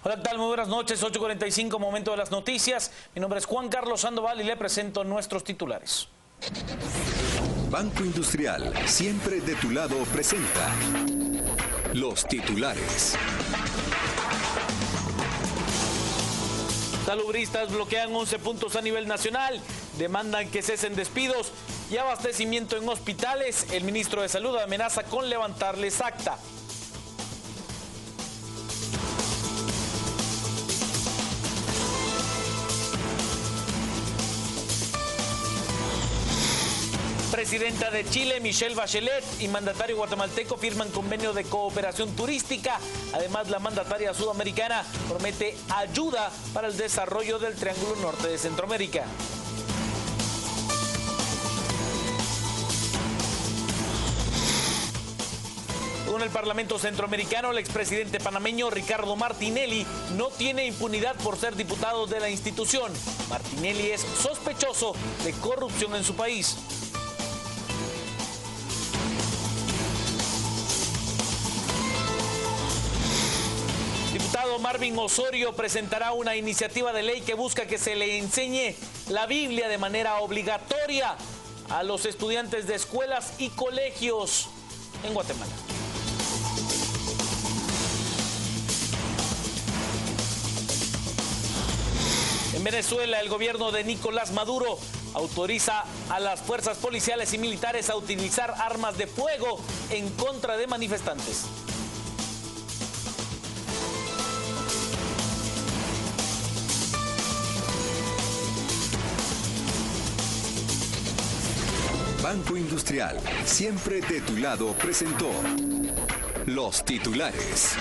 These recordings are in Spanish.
Hola, ¿qué tal? Muy buenas noches, 8:45, momento de las noticias. Mi nombre es Juan Carlos Sandoval y le presento nuestros titulares. Banco Industrial, siempre de tu lado, presenta los titulares. Salubristas bloquean 11 puntos a nivel nacional, demandan que cesen despidos y abastecimiento en hospitales. El ministro de Salud amenaza con levantarles acta. Presidenta de Chile, Michelle Bachelet, y mandatario guatemalteco firman convenio de cooperación turística. Además, la mandataria sudamericana promete ayuda para el desarrollo del Triángulo Norte de Centroamérica. Según el Parlamento Centroamericano, el expresidente panameño Ricardo Martinelli no tiene impunidad por ser diputado de la institución. Martinelli es sospechoso de corrupción en su país. Diputado Marvin Osorio presentará una iniciativa de ley que busca que se le enseñe la Biblia de manera obligatoria a los estudiantes de escuelas y colegios en Guatemala. En Venezuela, el gobierno de Nicolás Maduro autoriza a las fuerzas policiales y militares a utilizar armas de fuego en contra de manifestantes. Banco Industrial, siempre de tu lado, presentó los titulares.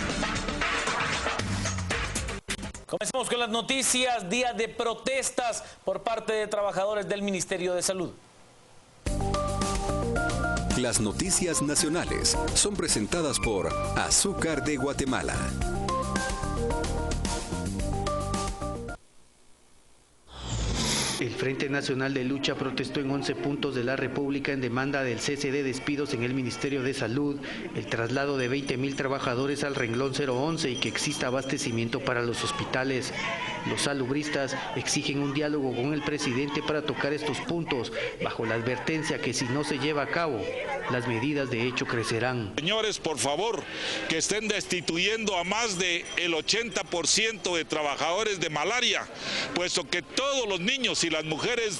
Comencemos con las noticias. Día de protestas por parte de trabajadores del Ministerio de Salud. Las noticias nacionales son presentadas por Azúcar de Guatemala. El Frente Nacional de Lucha protestó en 11 puntos de la República en demanda del cese de despidos en el Ministerio de Salud, el traslado de 20.000 trabajadores al renglón 011 y que exista abastecimiento para los hospitales. Los salubristas exigen un diálogo con el presidente para tocar estos puntos, bajo la advertencia que si no se lleva a cabo, las medidas de hecho crecerán. Señores, por favor, que estén destituyendo a más del 80% de trabajadores de malaria, puesto que todos los niños y las mujeres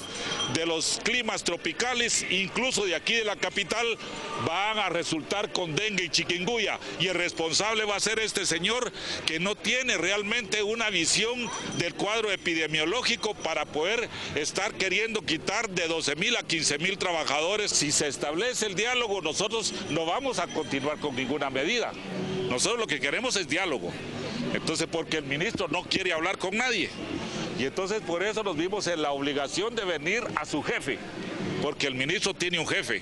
de los climas tropicales, incluso de aquí de la capital, van a resultar con dengue y chikungunya, y el responsable va a ser este señor que no tiene realmente una visión del cuadro epidemiológico para poder estar queriendo quitar de 12.000 a 15.000 trabajadores. Si se establece el diálogo, nosotros no vamos a continuar con ninguna medida. Nosotros lo que queremos es diálogo. Entonces, porque el ministro no quiere hablar con nadie. Y entonces por eso nos vimos en la obligación de venir a su jefe, porque el ministro tiene un jefe,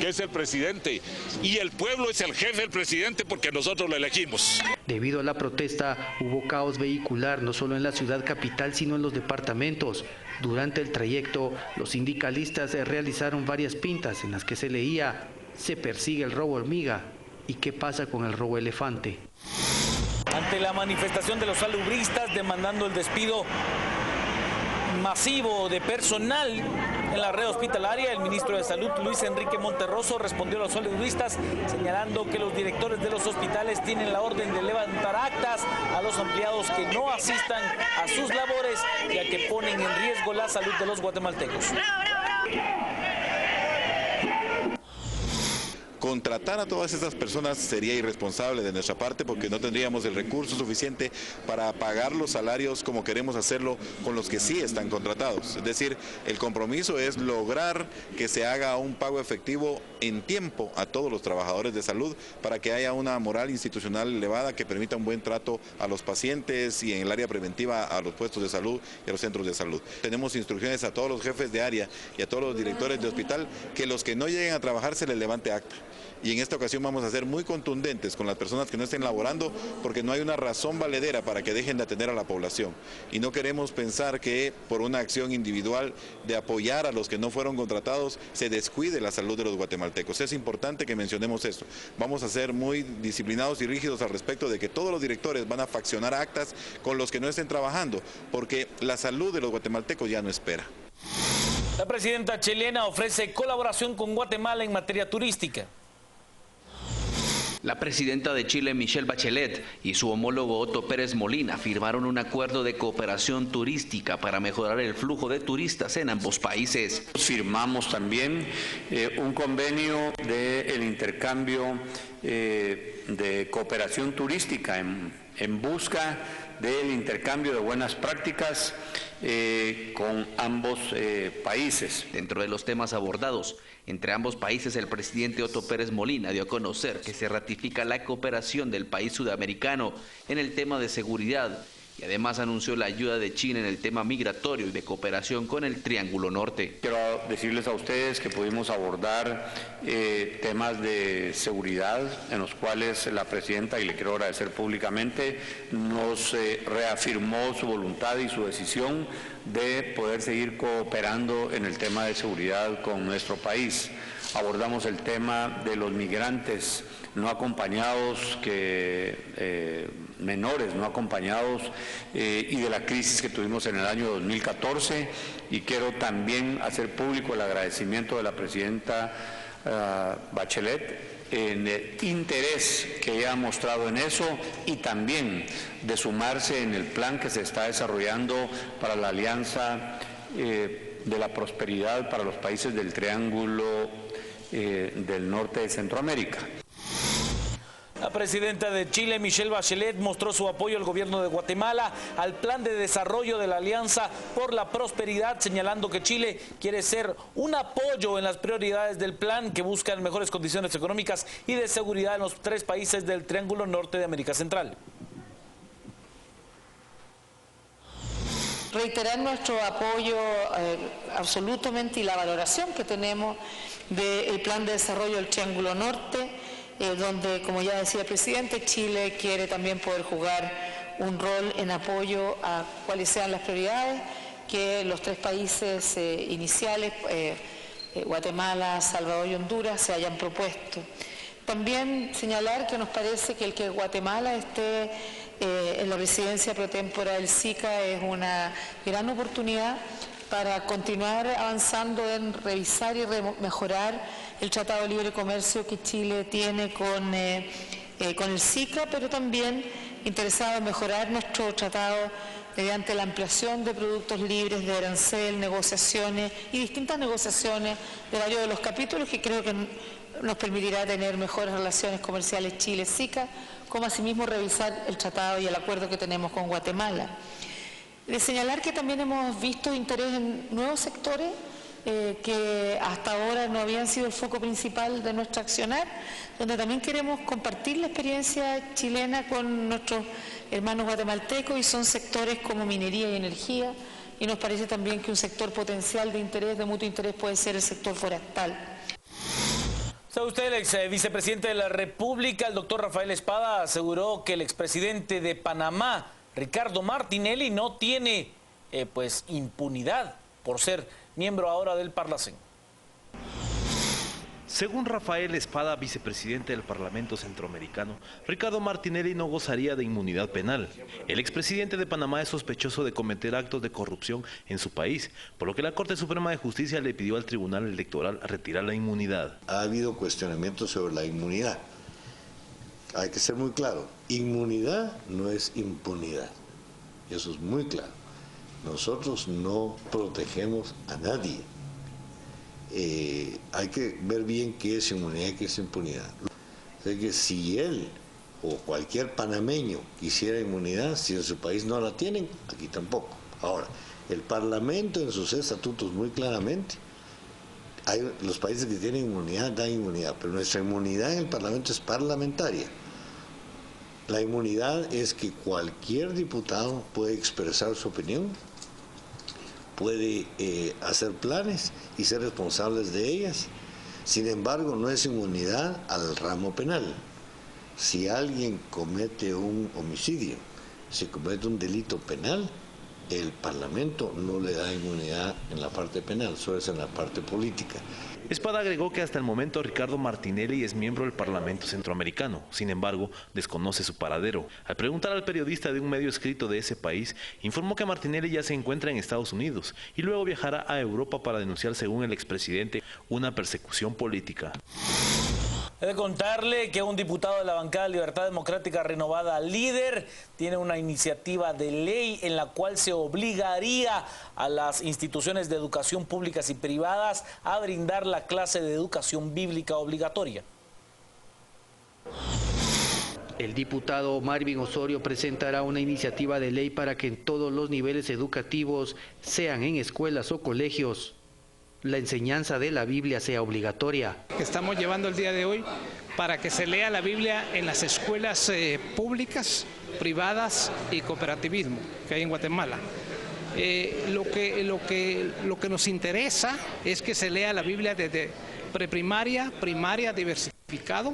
que es el presidente, y el pueblo es el jefe del presidente porque nosotros lo elegimos. Debido a la protesta, hubo caos vehicular no solo en la ciudad capital, sino en los departamentos. Durante el trayecto, los sindicalistas realizaron varias pintas en las que se leía: se persigue el robo hormiga y qué pasa con el robo elefante. Ante la manifestación de los salubristas demandando el despido masivo de personal en la red hospitalaria, el ministro de Salud, Luis Enrique Monterroso, respondió a los salubristas señalando que los directores de los hospitales tienen la orden de levantar actas a los empleados que no asistan a sus labores, ya que ponen en riesgo la salud de los guatemaltecos. Contratar a todas estas personas sería irresponsable de nuestra parte porque no tendríamos el recurso suficiente para pagar los salarios como queremos hacerlo con los que sí están contratados. Es decir, el compromiso es lograr que se haga un pago efectivo en tiempo a todos los trabajadores de salud para que haya una moral institucional elevada que permita un buen trato a los pacientes y en el área preventiva a los puestos de salud y a los centros de salud. Tenemos instrucciones a todos los jefes de área y a todos los directores de hospital que los que no lleguen a trabajar se les levante acta. y en esta ocasión vamos a ser muy contundentes con las personas que no estén laborando, porque no hay una razón valedera para que dejen de atender a la población, y no queremos pensar que por una acción individual de apoyar a los que no fueron contratados se descuide la salud de los guatemaltecos. Es importante que mencionemos esto. Vamos a ser muy disciplinados y rígidos al respecto de que todos los directores van a faccionar actas con los que no estén trabajando, porque la salud de los guatemaltecos ya no espera. La presidenta chilena ofrece colaboración con Guatemala en materia turística. La presidenta de Chile, Michelle Bachelet, y su homólogo Otto Pérez Molina firmaron un acuerdo de cooperación turística para mejorar el flujo de turistas en ambos países. Firmamos también un convenio del intercambio de cooperación turística en busca del intercambio de buenas prácticas con ambos países. Dentro de los temas abordados entre ambos países, el presidente Otto Pérez Molina dio a conocer que se ratifica la cooperación del país sudamericano en el tema de seguridad y además anunció la ayuda de China en el tema migratorio y de cooperación con el Triángulo Norte. Quiero decirles a ustedes que pudimos abordar temas de seguridad en los cuales la presidenta, y le quiero agradecer públicamente, nos reafirmó su voluntad y su decisión de poder seguir cooperando en el tema de seguridad con nuestro país. Abordamos el tema de los migrantes no acompañados, menores no acompañados, y de la crisis que tuvimos en el año 2014, y quiero también hacer público el agradecimiento de la presidenta Bachelet en el interés que ella ha mostrado en eso, y también de sumarse en el plan que se está desarrollando para la Alianza de la Prosperidad para los países del Triángulo del Norte de Centroamérica. La presidenta de Chile, Michelle Bachelet, mostró su apoyo al gobierno de Guatemala al plan de desarrollo de la Alianza por la Prosperidad, señalando que Chile quiere ser un apoyo en las prioridades del plan que buscan mejores condiciones económicas y de seguridad en los 3 países del Triángulo Norte de América Central. Reiterar nuestro apoyo absolutamente y la valoración que tenemos del plan de desarrollo del Triángulo Norte, donde, como ya decía el presidente, Chile quiere también poder jugar un rol en apoyo a cuáles sean las prioridades que los 3 países iniciales, Guatemala, Salvador y Honduras, se hayan propuesto. También señalar que nos parece que el que Guatemala esté en la presidencia pro tempore del SICA es una gran oportunidad para continuar avanzando en revisar y mejorar el Tratado de Libre Comercio que Chile tiene con el SICA, pero también interesado en mejorar nuestro tratado mediante la ampliación de productos libres, de arancel, negociaciones y distintas negociaciones de varios de los capítulos que creo que nos permitirá tener mejores relaciones comerciales Chile-SICA, como asimismo revisar el tratado y el acuerdo que tenemos con Guatemala. De señalar que también hemos visto interés en nuevos sectores que hasta ahora no habían sido el foco principal de nuestro accionar, donde también queremos compartir la experiencia chilena con nuestros hermanos guatemaltecos, y son sectores como minería y energía, y nos parece también que un sector potencial de interés, de mutuo interés, puede ser el sector forestal. ¿Sabe usted? El ex vicepresidente de la República, el doctor Rafael Espada, aseguró que el expresidente de Panamá, Ricardo Martinelli, no tiene impunidad por ser miembro ahora del Parlacén. Según Rafael Espada, vicepresidente del Parlamento Centroamericano, Ricardo Martinelli no gozaría de inmunidad penal. El expresidente de Panamá es sospechoso de cometer actos de corrupción en su país, por lo que la Corte Suprema de Justicia le pidió al Tribunal Electoral retirar la inmunidad. Ha habido cuestionamientos sobre la inmunidad. Hay que ser muy claro, inmunidad no es impunidad, eso es muy claro. Nosotros no protegemos a nadie. Hay que ver bien qué es inmunidad y qué es impunidad. O sea que si él o cualquier panameño quisiera inmunidad, si en su país no la tienen, aquí tampoco. Ahora, el Parlamento en sus estatutos muy claramente, los países que tienen inmunidad dan inmunidad, pero nuestra inmunidad en el Parlamento es parlamentaria. La inmunidad es que cualquier diputado puede expresar su opinión, puede hacer planes y ser responsables de ellas, Sin embargo, no es inmunidad al ramo penal. Si alguien comete un homicidio, si comete un delito penal, el Parlamento no le da inmunidad en la parte penal, solo es en la parte política. Espada agregó que hasta el momento Ricardo Martinelli es miembro del Parlamento Centroamericano, sin embargo, desconoce su paradero. Al preguntar al periodista de un medio escrito de ese país, informó que Martinelli ya se encuentra en Estados Unidos y luego viajará a Europa para denunciar, según el expresidente, una persecución política. He de contarle que un diputado de la bancada Libertad Democrática Renovada, Líder, tiene una iniciativa de ley en la cual se obligaría a las instituciones de educación públicas y privadas a brindar la clase de educación bíblica obligatoria. El diputado Marvin Osorio presentará una iniciativa de ley para que en todos los niveles educativos, sean en escuelas o colegios, la enseñanza de la Biblia sea obligatoria. Estamos llevando el día de hoy para que se lea la Biblia en las escuelas públicas, privadas y cooperativismo que hay en Guatemala. Lo que nos interesa es que se lea la Biblia desde preprimaria, primaria, diversificado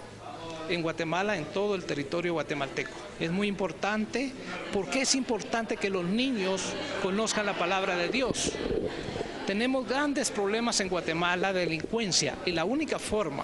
en Guatemala, en todo el territorio guatemalteco. Es muy importante, porque es importante que los niños conozcan la palabra de Dios. Tenemos grandes problemas en Guatemala de delincuencia y la única forma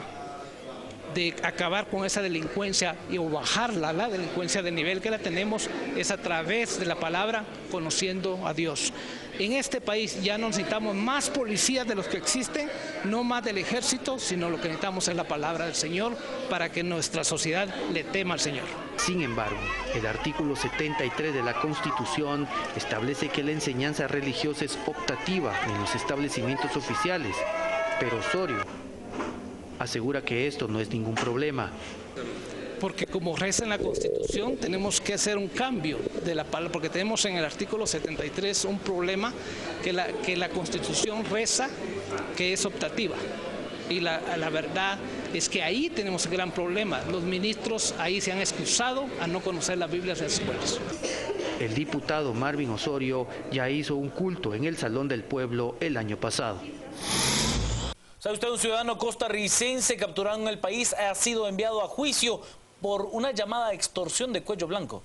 de acabar con esa delincuencia o bajarla, la delincuencia del nivel que la tenemos, es a través de la palabra, conociendo a Dios. En este país ya no necesitamos más policías de los que existen, no más del ejército, sino lo que necesitamos es la palabra del Señor para que nuestra sociedad le tema al Señor. Sin embargo, el artículo 73 de la Constitución establece que la enseñanza religiosa es optativa en los establecimientos oficiales, pero Osorio asegura que esto no es ningún problema. Porque como reza en la Constitución, tenemos que hacer un cambio de la palabra, porque tenemos en el artículo 73 un problema que la Constitución reza que es optativa. Y la verdad es que ahí tenemos un gran problema. Los ministros ahí se han excusado a no conocer las Biblias en las escuelas. El diputado Marvin Osorio ya hizo un culto en el Salón del Pueblo el año pasado. ¿Sabe usted? Un ciudadano costarricense capturado en el país ha sido enviado a juicio por una llamada extorsión de cuello blanco.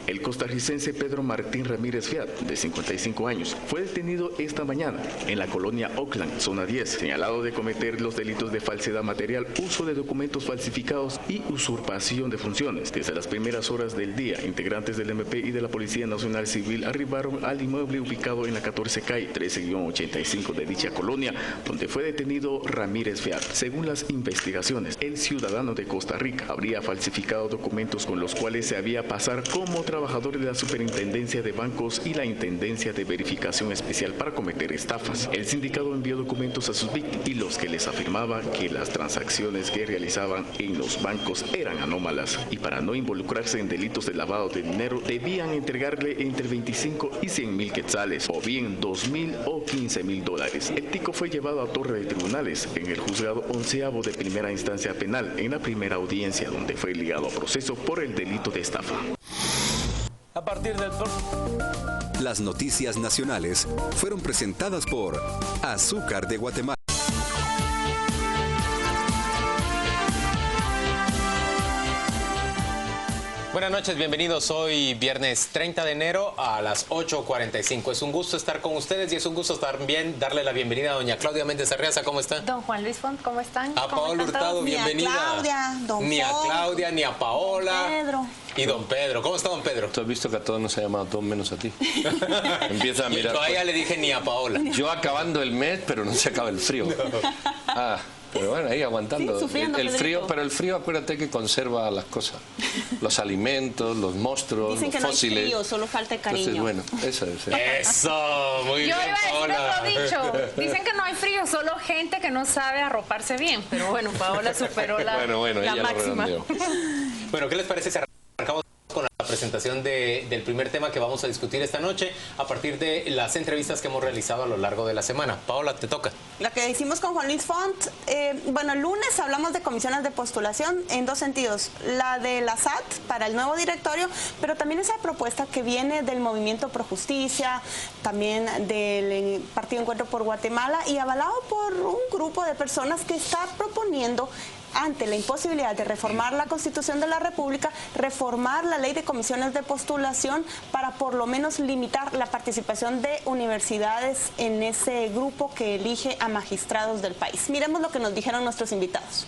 El costarricense Pedro Martín Ramírez Fiat, de 55 años, fue detenido esta mañana en la colonia Oakland, zona 10, señalado de cometer los delitos de falsedad material, uso de documentos falsificados y usurpación de funciones. Desde las primeras horas del día, integrantes del MP y de la Policía Nacional Civil arribaron al inmueble ubicado en la 14 calle 13-85 de dicha colonia, donde fue detenido Ramírez Fiat. Según las investigaciones, el ciudadano de Costa Rica habría falsificado documentos con los cuales se había pasar como trabajador de la Superintendencia de Bancos y la Intendencia de Verificación Especial para cometer estafas. El sindicato envió documentos a sus víctimas y los que les afirmaba que las transacciones que realizaban en los bancos eran anómalas y para no involucrarse en delitos de lavado de dinero debían entregarle entre 25 y 100,000 quetzales o bien 2,000 o 15,000 dólares. El tico fue llevado a Torre de Tribunales en el juzgado 11º de primera instancia penal en la primera audiencia, donde fue ligado a proceso por el delito de estafa. A partir del... Las noticias nacionales fueron presentadas por Azúcar de Guatemala. Buenas noches, bienvenidos hoy viernes 30 de enero a las 8:45. Es un gusto estar con ustedes y es un gusto también darle la bienvenida a doña Claudia Méndez Arreaza. ¿Cómo está? Don Juan Luis Font, ¿cómo están? A Paola Hurtado, bienvenida. Ni a Claudia, don Ni a Claudia, ni a Paola. Don Pedro. Y don Pedro. ¿Cómo está don Pedro? Tú has visto que a todos nos ha llamado todo menos a ti. Empieza a mirar. Y todavía le dije ni a Paola. Yo acabando el mes, pero no se acaba el frío. No. Pero bueno, ahí aguantando. Sí, sufriendo, el frío, Pedrito. pero el frío, acuérdate que conserva las cosas. Los alimentos, los monstruos, Dicen los que fósiles. No hay frío, solo falta el cariño. Entonces, bueno, eso es. Eso, muy bien, Paola. Yo iba a decir otro dicho. Dicen que no hay frío, solo gente que no sabe arroparse bien. Pero bueno, Paola superó la bueno, la ella máxima. lo redondeó. Bueno, ¿qué les parece si arrancamos con la presentación presentación del primer tema que vamos a discutir esta noche a partir de las entrevistas que hemos realizado a lo largo de la semana. Paola, te toca. La que hicimos con Juan Luis Font. Bueno, el lunes hablamos de comisiones de postulación en dos sentidos. La de la SAT para el nuevo directorio, pero también esa propuesta que viene del Movimiento Pro Justicia, también del Partido Encuentro por Guatemala y avalado por un grupo de personas que está proponiendo, ante la imposibilidad de reformar la Constitución de la República, reformar la ley de comisiones de postulación para por lo menos limitar la participación de universidades en ese grupo que elige a magistrados del país. Miremos lo que nos dijeron nuestros invitados.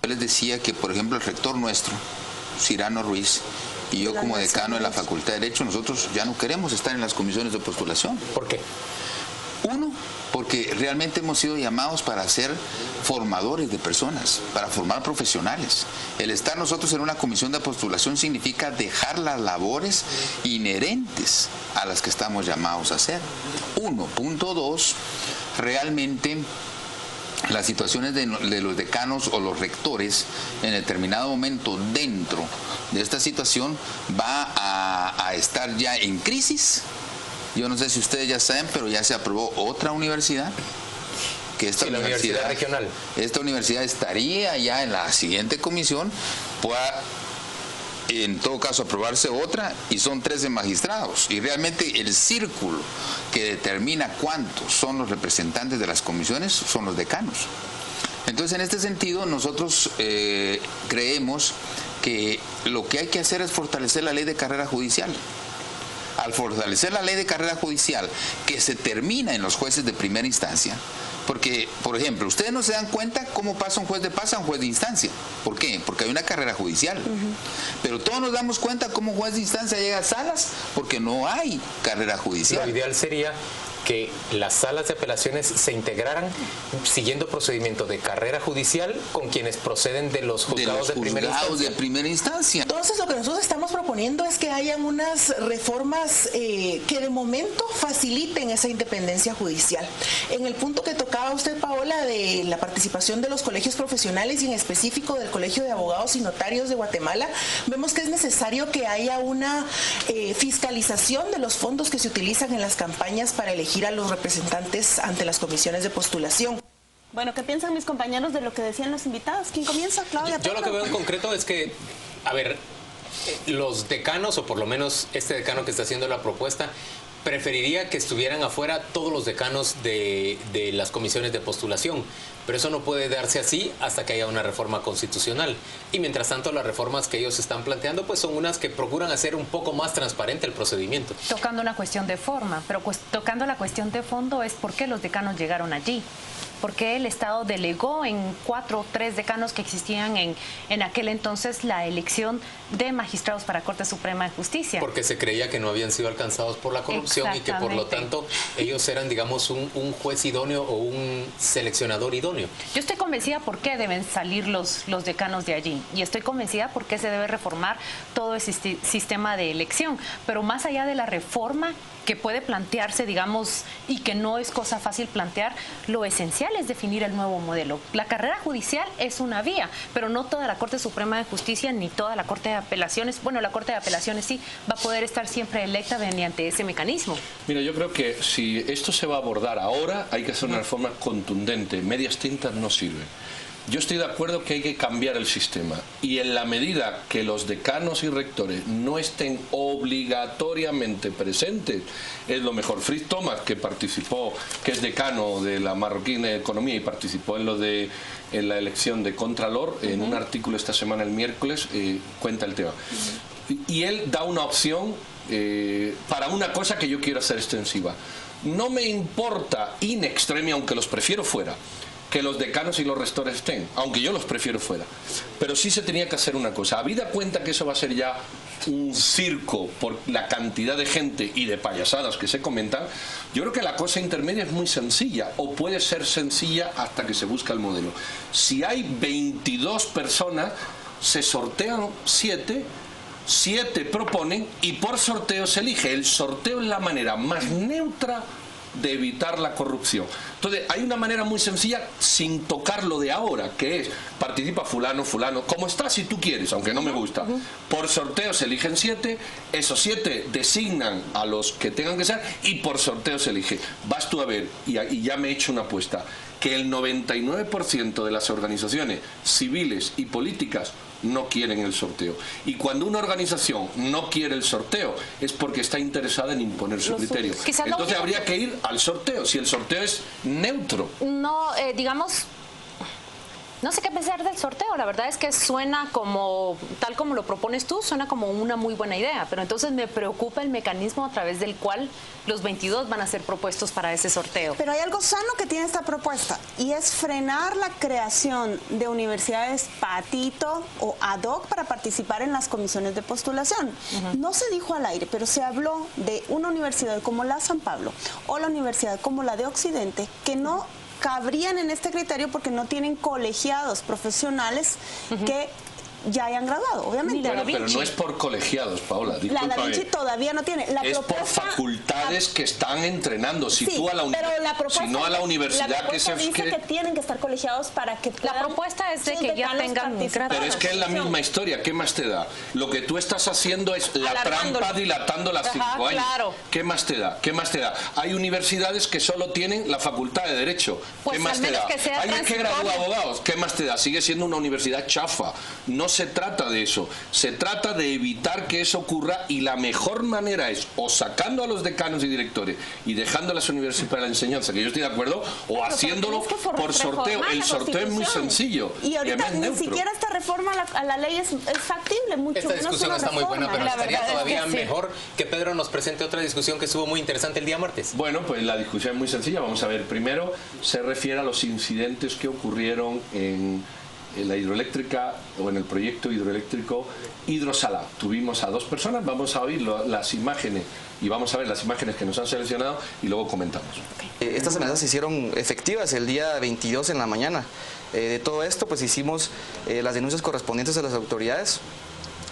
Yo les decía que, por ejemplo, el rector nuestro, Cyrano Ruiz, y yo como decano de la Facultad de Derecho, nosotros ya no queremos estar en las comisiones de postulación. ¿Por qué? Uno, porque realmente hemos sido llamados para ser formadores de personas, para formar profesionales. El estar nosotros en una comisión de postulación significa dejar las labores inherentes a las que estamos llamados a hacer. Uno. Punto dos, realmente las situaciones de los decanos o los rectores en determinado momento dentro de esta situación va a estar ya en crisis. Yo no sé si ustedes ya saben, pero ya se aprobó otra universidad, que esta universidad regional. Esta universidad estaría ya en la siguiente comisión, pueda en todo caso aprobarse otra, y son 13 magistrados, y realmente el círculo que determina cuántos son los representantes de las comisiones son los decanos. Entonces, en este sentido, nosotros creemos que lo que hay que hacer es fortalecer la ley de carrera judicial. Al fortalecer la ley de carrera judicial, que se termina en los jueces de primera instancia, porque, por ejemplo, ustedes no se dan cuenta cómo pasa un juez de paz a un juez de instancia. ¿Por qué? Porque hay una carrera judicial. Pero todos nos damos cuenta cómo un juez de instancia llega a salas, porque no hay carrera judicial. Lo ideal sería que las salas de apelaciones se integraran siguiendo procedimiento de carrera judicial con quienes proceden de los juzgados de primera instancia. Entonces, lo que nosotros estamos proponiendo es que hayan unas reformas que de momento faciliten esa independencia judicial. En el punto que tocaba usted, Paola, de la participación de los colegios profesionales y en específico del Colegio de Abogados y Notarios de Guatemala, vemos que es necesario que haya una fiscalización de los fondos que se utilizan en las campañas para elegir a los representantes ante las comisiones de postulación. Bueno, ¿qué piensan mis compañeros de lo que decían los invitados? ¿Quién comienza, Claudia? Yo lo que veo en concreto es que, a ver, los decanos, o por lo menos este decano que está haciendo la propuesta, preferiría que estuvieran afuera todos los decanos de las comisiones de postulación, pero eso no puede darse así hasta que haya una reforma constitucional. Y mientras tanto, las reformas que ellos están planteando pues son unas que procuran hacer un poco más transparente el procedimiento. Tocando una cuestión de forma, pero pues, tocando la cuestión de fondo es por qué los decanos llegaron allí. Porque el Estado delegó en 4 o 3 decanos que existían en aquel entonces la elección de magistrados para Corte Suprema de Justicia. Porque se creía que no habían sido alcanzados por la corrupción y que por lo tanto ellos eran, digamos, un juez idóneo o un seleccionador idóneo. Yo estoy convencida por qué deben salir los decanos de allí, y estoy convencida por qué se debe reformar todo ese sistema de elección, pero más allá de la reforma que puede plantearse, digamos, y que no es cosa fácil plantear, lo esencial es definir el nuevo modelo. La carrera judicial es una vía, pero no toda la Corte Suprema de Justicia ni toda la Corte de Apelaciones, bueno, la Corte de Apelaciones sí va a poder estar siempre electa mediante ese mecanismo. Mira, yo creo que si esto se va a abordar ahora, hay que hacer una reforma contundente. Medias tintas no sirven. Yo estoy de acuerdo que hay que cambiar el sistema, y en la medida que los decanos y rectores no estén obligatoriamente presentes, es lo mejor. Fritz Thomas, que participó, que es decano de la Marroquín de Economía y participó en la elección de Contralor, en un artículo esta semana, el miércoles, cuenta el tema. Y él da una opción para una cosa que yo quiero hacer extensiva. No me importa in extremis, aunque los prefiero fuera, que los decanos y los rectores estén, aunque yo los prefiero fuera, pero sí se tenía que hacer una cosa. Habida cuenta que eso va a ser ya un circo por la cantidad de gente y de payasadas que se comentan, yo creo que la cosa intermedia es muy sencilla, o puede ser sencilla hasta que se busca el modelo. Si hay 22 personas, se sortean 7 proponen y por sorteo se elige. El sorteo es la manera más neutra de evitar la corrupción. Entonces, hay una manera muy sencilla sin tocarlo de ahora, que es participa fulano, como está si tú quieres, aunque no me gusta. Por sorteo se eligen 7, esos 7 designan a los que tengan que ser y por sorteo se elige. Vas tú a ver, y ya me he hecho una apuesta, que el 99% de las organizaciones civiles y políticas no quieren el sorteo. Y cuando una organización no quiere el sorteo es porque está interesada en imponer su criterio. Entonces habría que ir al sorteo, si el sorteo es neutro. No, digamos... No sé qué pensar del sorteo, la verdad es que suena como, tal como lo propones tú, suena como una muy buena idea, pero entonces me preocupa el mecanismo a través del cual los 22 van a ser propuestos para ese sorteo. Pero hay algo sano que tiene esta propuesta y es frenar la creación de universidades patito o ad hoc para participar en las comisiones de postulación. No se dijo al aire, pero se habló de una universidad como la San Pablo o la universidad como la de Occidente que no cabrían en este criterio porque no tienen colegiados profesionales que ya hayan graduado, obviamente. Bueno, pero no es por colegiados, Paola. La Da Vinci todavía no tiene. Es por facultades que están entrenando. Si tú a la si no a la universidad que se dice que tienen que estar colegiados para que la propuesta es de que ya tengan. Pero es que es la misma historia. ¿Qué más te da? Lo que tú estás haciendo es la trampa dilatando las 5 años. Claro. ¿Qué más te da? ¿Qué más te da? Hay universidades que solo tienen la facultad de Derecho. ¿Qué más te da? Hay que gradúa abogados. ¿Qué más te da? Sigue siendo una universidad chafa. No se trata de eso, se trata de evitar que eso ocurra y la mejor manera es o sacando a los decanos y directores y dejando las universidades para la enseñanza, que yo estoy de acuerdo, o haciéndolo por sorteo. El sorteo es muy sencillo. Y ahorita ni siquiera esta reforma a la ley es factible, mucho Esta discusión está muy buena, pero estaría todavía mejor que Pedro nos presente otra discusión que estuvo muy interesante el día martes. Bueno, pues la discusión es muy sencilla. Vamos a ver, primero se refiere a los incidentes que ocurrieron en la hidroeléctrica o en el proyecto hidroeléctrico Hidrosalá. Tuvimos a 2 personas, vamos a oír las imágenes y vamos a ver las imágenes que nos han seleccionado y luego comentamos. Estas amenazas se hicieron efectivas el día 22 en la mañana. De todo esto pues hicimos las denuncias correspondientes a las autoridades.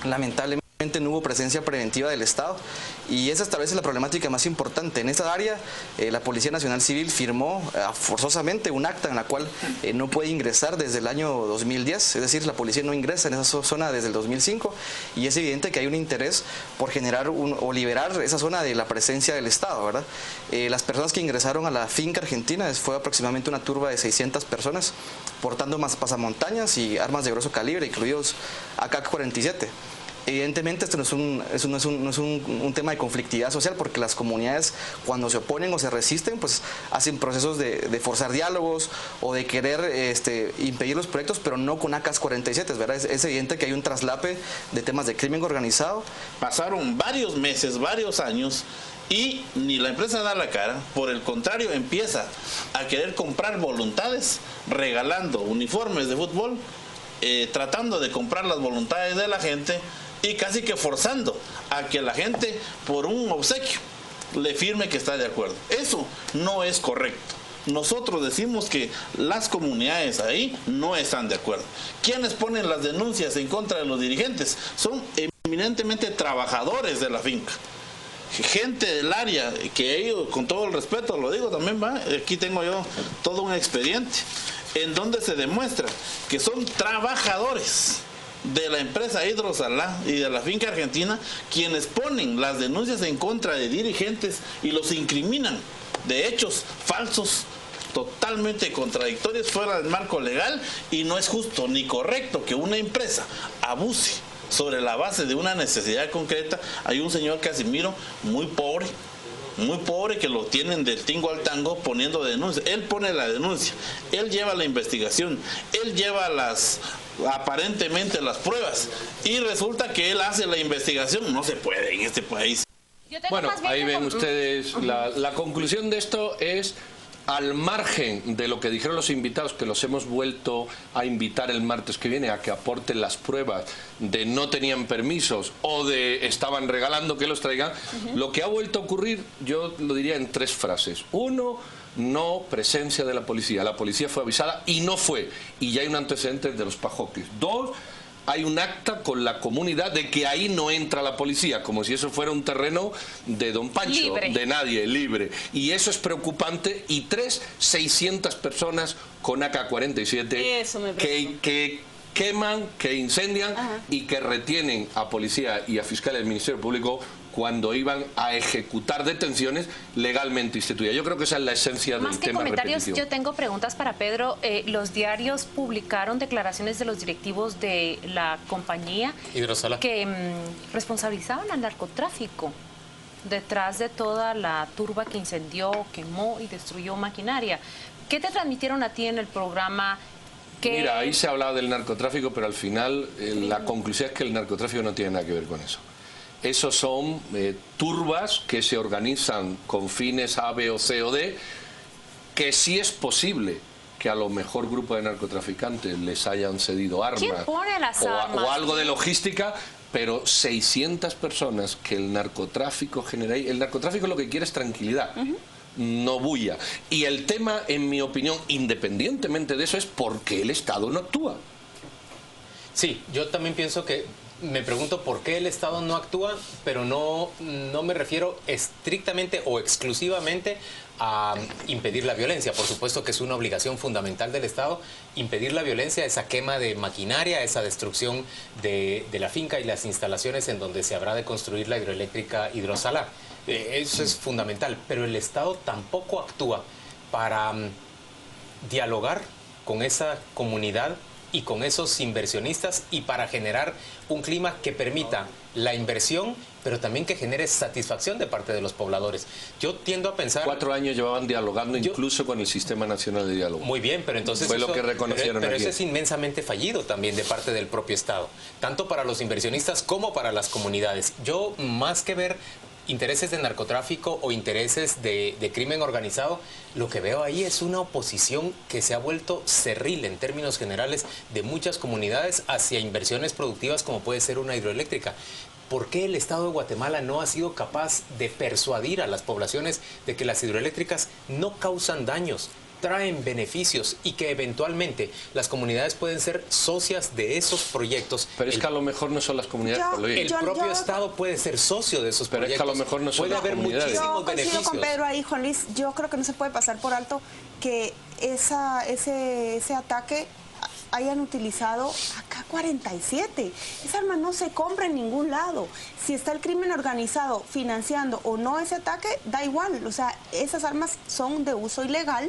Lamentablemente no hubo presencia preventiva del Estado y esa establece la problemática más importante. En esta área, la Policía Nacional Civil firmó forzosamente un acta en la cual no puede ingresar desde el año 2010, es decir, la policía no ingresa en esa zona desde el 2005 y es evidente que hay un interés por generar o liberar esa zona de la presencia del Estado, ¿verdad? Las personas que ingresaron a la finca argentina fue aproximadamente una turba de 600 personas portando más pasamontañas y armas de grueso calibre, incluidos AK-47. Evidentemente esto no es un tema de conflictividad social porque las comunidades cuando se oponen o se resisten pues hacen procesos de forzar diálogos o de querer impedir los proyectos, pero no con AK-47, ¿verdad? Es evidente que hay un traslape de temas de crimen organizado. Pasaron varios meses, varios años y ni la empresa da la cara, por el contrario empieza a querer comprar voluntades regalando uniformes de fútbol, tratando de comprar las voluntades de la gente y casi que forzando a que la gente por un obsequio le firme que está de acuerdo. Eso no es correcto. Nosotros decimos que las comunidades ahí no están de acuerdo. ¿Quiénes ponen las denuncias en contra de los dirigentes? Son eminentemente trabajadores de la finca. Gente del área, que ellos, con todo el respeto, lo digo también, ¿va? Aquí tengo yo todo un expediente en donde se demuestra que son trabajadores de la empresa Hidrosalá y de la finca argentina quienes ponen las denuncias en contra de dirigentes y los incriminan de hechos falsos, totalmente contradictorios, fuera del marco legal, y no es justo ni correcto que una empresa abuse sobre la base de una necesidad concreta. Hay un señor Casimiro muy pobre que lo tienen del tingo al tango poniendo denuncias. Él pone la denuncia, él lleva la investigación, él lleva aparentemente las pruebas y resulta que él hace la investigación. No se puede en este país. Bueno, ahí ven ustedes, la conclusión de esto es, al margen de lo que dijeron los invitados, que los hemos vuelto a invitar el martes que viene a que aporten las pruebas de no tenían permisos o de estaban regalando que los traigan, lo que ha vuelto a ocurrir, yo lo diría en 3 frases. 1, no presencia de la policía fue avisada y no fue, y ya hay un antecedente de los pajoques. 2, hay un acta con la comunidad de que ahí no entra la policía, como si eso fuera un terreno de Don Pancho, libre, de nadie, libre. Y eso es preocupante. Y 600 personas con AK-47 que queman, que incendian y que retienen a policía y a fiscales del Ministerio Público cuando iban a ejecutar detenciones legalmente instituidas. Yo creo que esa es la esencia del tema. Más que comentarios, repetición. Yo tengo preguntas para Pedro. Los diarios publicaron declaraciones de los directivos de la compañía Hidrosala que responsabilizaban al narcotráfico detrás de toda la turba que incendió, quemó y destruyó maquinaria. ¿Qué te transmitieron a ti en el programa? Mira, ahí se hablaba del narcotráfico, pero al final la conclusión es que el narcotráfico no tiene nada que ver con eso. Esos son turbas que se organizan con fines A, B o C o D, que sí es posible que a lo mejor grupo de narcotraficantes les hayan cedido armas, ¿quién pone las armas? O algo de logística, pero 600 personas que el narcotráfico genera. El narcotráfico lo que quiere es tranquilidad. No bulla. Y el tema, en mi opinión, independientemente de eso, es por qué el Estado no actúa. Sí, yo también pienso que me pregunto por qué el Estado no actúa, pero no me refiero estrictamente o exclusivamente a impedir la violencia. Por supuesto que es una obligación fundamental del Estado impedir la violencia, esa quema de maquinaria, esa destrucción de la finca y las instalaciones en donde se habrá de construir la hidroeléctrica Hidrosalar. Eso es fundamental, pero el Estado tampoco actúa para dialogar con esa comunidad y con esos inversionistas y para generar un clima que permita la inversión, pero también que genere satisfacción de parte de los pobladores. Yo tiendo a pensar... 4 años llevaban dialogando incluso con el Sistema Nacional de Diálogo. Muy bien, pero entonces... Fue lo que reconocieron pero aquí. eso es inmensamente fallido también de parte del propio Estado, tanto para los inversionistas como para las comunidades. Yo, más que ver intereses de narcotráfico o intereses de crimen organizado, lo que veo ahí es una oposición que se ha vuelto cerril en términos generales de muchas comunidades hacia inversiones productivas como puede ser una hidroeléctrica. ¿Por qué el Estado de Guatemala no ha sido capaz de persuadir a las poblaciones de que las hidroeléctricas no causan daños, traen beneficios y que eventualmente las comunidades pueden ser socias de esos proyectos? Pero es que a lo mejor no son las comunidades. El propio Estado puede ser socio de esos proyectos. Pero es que a lo mejor no son puede las haber comunidades. muchísimos beneficios. Yo coincido con Pedro ahí, Juan Luis. Yo creo que no se puede pasar por alto que ese ataque hayan utilizado AK-47. Esa arma no se compra en ningún lado. Si está el crimen organizado financiando o no ese ataque, da igual. O sea, esas armas son de uso ilegal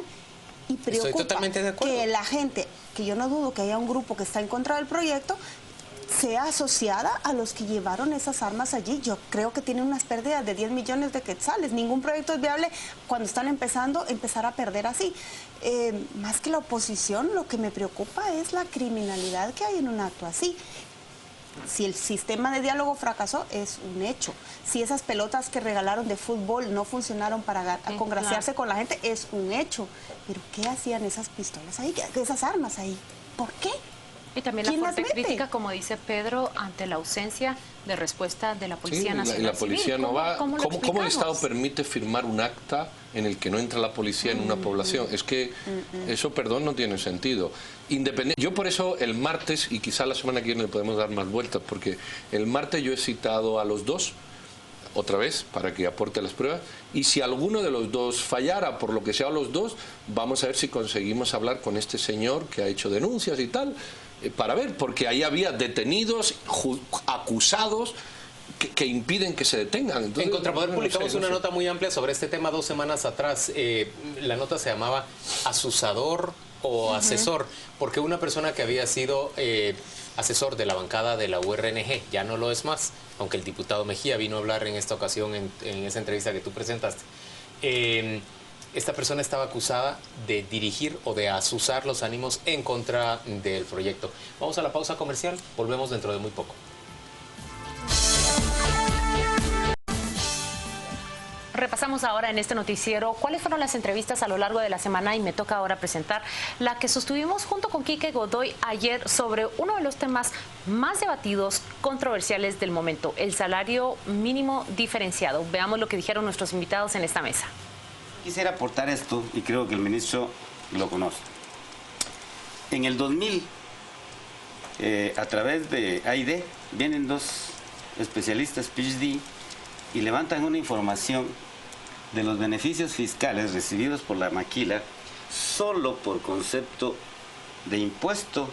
y preocupa. Estoy totalmente de acuerdo. Que la gente, que yo no dudo que haya un grupo que está en contra del proyecto, sea asociada a los que llevaron esas armas allí. Yo creo que tienen unas pérdidas de 10 millones de quetzales. Ningún proyecto es viable cuando están empezando, empezar a perder así. Más que la oposición, lo que me preocupa es la criminalidad que hay en un acto así. Si el sistema de diálogo fracasó, es un hecho. Si esas pelotas que regalaron de fútbol no funcionaron para congraciarse con la gente, es un hecho. Pero ¿qué hacían esas pistolas ahí? Esas armas ahí? ¿Por qué? Y también la fuerte crítica, como dice Pedro, ante la ausencia de respuesta de la Policía Nacional. La policía no va. ¿Cómo el Estado permite firmar un acta en el que no entra la policía en una población? Es que eso, perdón, no tiene sentido. Yo por eso el martes, y quizá la semana que viene le podemos dar más vueltas, porque el martes yo he citado a los dos, otra vez, para que aporte las pruebas, y si alguno de los dos fallara, por lo que sea los dos, vamos a ver si conseguimos hablar con este señor que ha hecho denuncias y tal, para ver, porque ahí había detenidos, acusados, que impiden que se detengan. Entonces, en Contrapoder publicamos una nota muy amplia sobre este tema 2 semanas atrás. La nota se llamaba Asusador o Asesor, porque una persona que había sido asesor de la bancada de la URNG, ya no lo es más, aunque el diputado Mejía vino a hablar en esta ocasión en esa entrevista que tú presentaste. Esta persona estaba acusada de dirigir o de azuzar los ánimos en contra del proyecto. Vamos a la pausa comercial, volvemos dentro de muy poco. Repasamos ahora en este noticiero cuáles fueron las entrevistas a lo largo de la semana y me toca ahora presentar la que sostuvimos junto con Quique Godoy ayer sobre uno de los temas más debatidos, controversiales del momento, el salario mínimo diferenciado. Veamos lo que dijeron nuestros invitados en esta mesa. Quisiera aportar esto y creo que el ministro lo conoce. En el 2000 a través de AID, vienen 2 especialistas PhD y levantan una información de los beneficios fiscales recibidos por la maquila solo por concepto de impuesto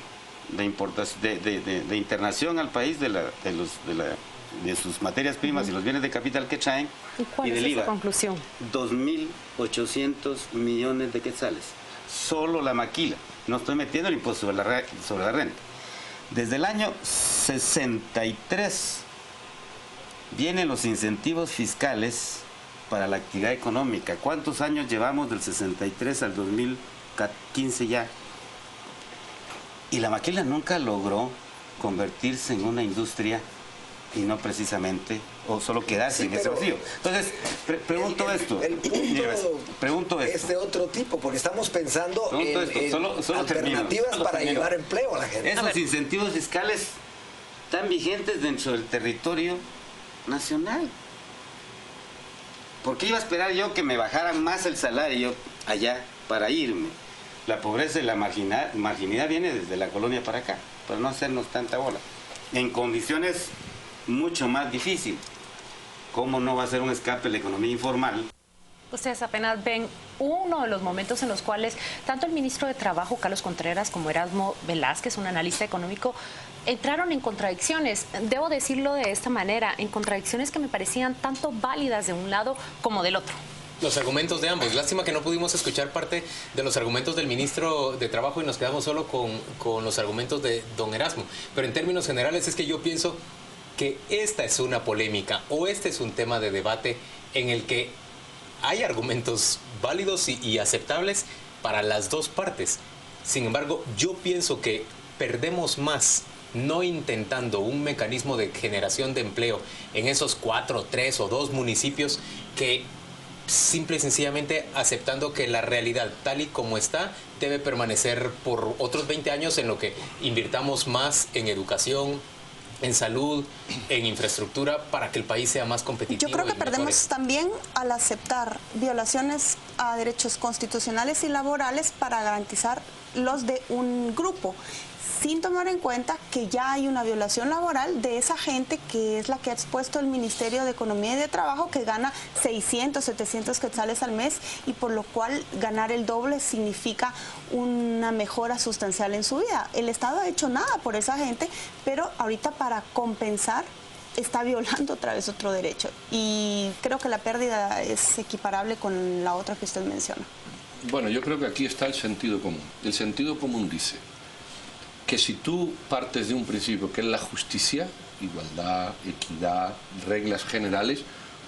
de importación, de internación al país de sus materias primas y los bienes de capital que traen. ¿Y cuál y es del esa IVA, conclusión? 2.800 millones de quetzales. Solo la maquila. No estoy metiendo el impuesto sobre la renta. Desde el año 63 vienen los incentivos fiscales para la actividad económica. ¿Cuántos años llevamos del 63 al 2015 ya? Y la maquila nunca logró convertirse en una industria y no precisamente, o solo quedarse en ese vacío. Entonces, pregunto esto. El punto pregunto esto. es de otro tipo, porque estamos pensando en alternativas para llevar empleo a la gente. Esos incentivos fiscales están vigentes dentro del territorio nacional. ¿Por qué iba a esperar yo que me bajaran más el salario allá para irme? La pobreza y la marginalidad viene desde la colonia para acá, para no hacernos tanta bola. En condiciones mucho más difíciles. ¿Cómo no va a ser un escape la economía informal? Ustedes apenas ven uno de los momentos en los cuales tanto el ministro de Trabajo, Carlos Contreras, como Erasmo Velázquez, un analista económico, entraron en contradicciones. Debo decirlo de esta manera, en contradicciones que me parecían tanto válidas de un lado como del otro. Los argumentos de ambos. Lástima que no pudimos escuchar parte de los argumentos del ministro de Trabajo y nos quedamos solo con los argumentos de don Erasmo. Pero en términos generales es que yo pienso que esta es una polémica o este es un tema de debate en el que hay argumentos válidos y aceptables para las dos partes. Sin embargo, yo pienso que perdemos más no intentando un mecanismo de generación de empleo en esos 4, 3 o 2 municipios que simple y sencillamente aceptando que la realidad tal y como está debe permanecer por otros 20 años en lo que invirtamos más en educación, en salud, en infraestructura para que el país sea más competitivo. Yo creo que perdemos también al aceptar violaciones a derechos constitucionales y laborales para garantizar los de un grupo, sin tomar en cuenta que ya hay una violación laboral de esa gente que es la que ha expuesto el Ministerio de Economía y de Trabajo, que gana 600, 700 quetzales al mes y por lo cual ganar el doble significa una mejora sustancial en su vida. El Estado ha hecho nada por esa gente, pero ahorita para compensar está violando otra vez otro derecho y creo que la pérdida es equiparable con la otra que usted menciona. Bueno, yo creo que aquí está el sentido común. El sentido común dice que si tú partes de un principio que es la justicia, igualdad, equidad, reglas generales,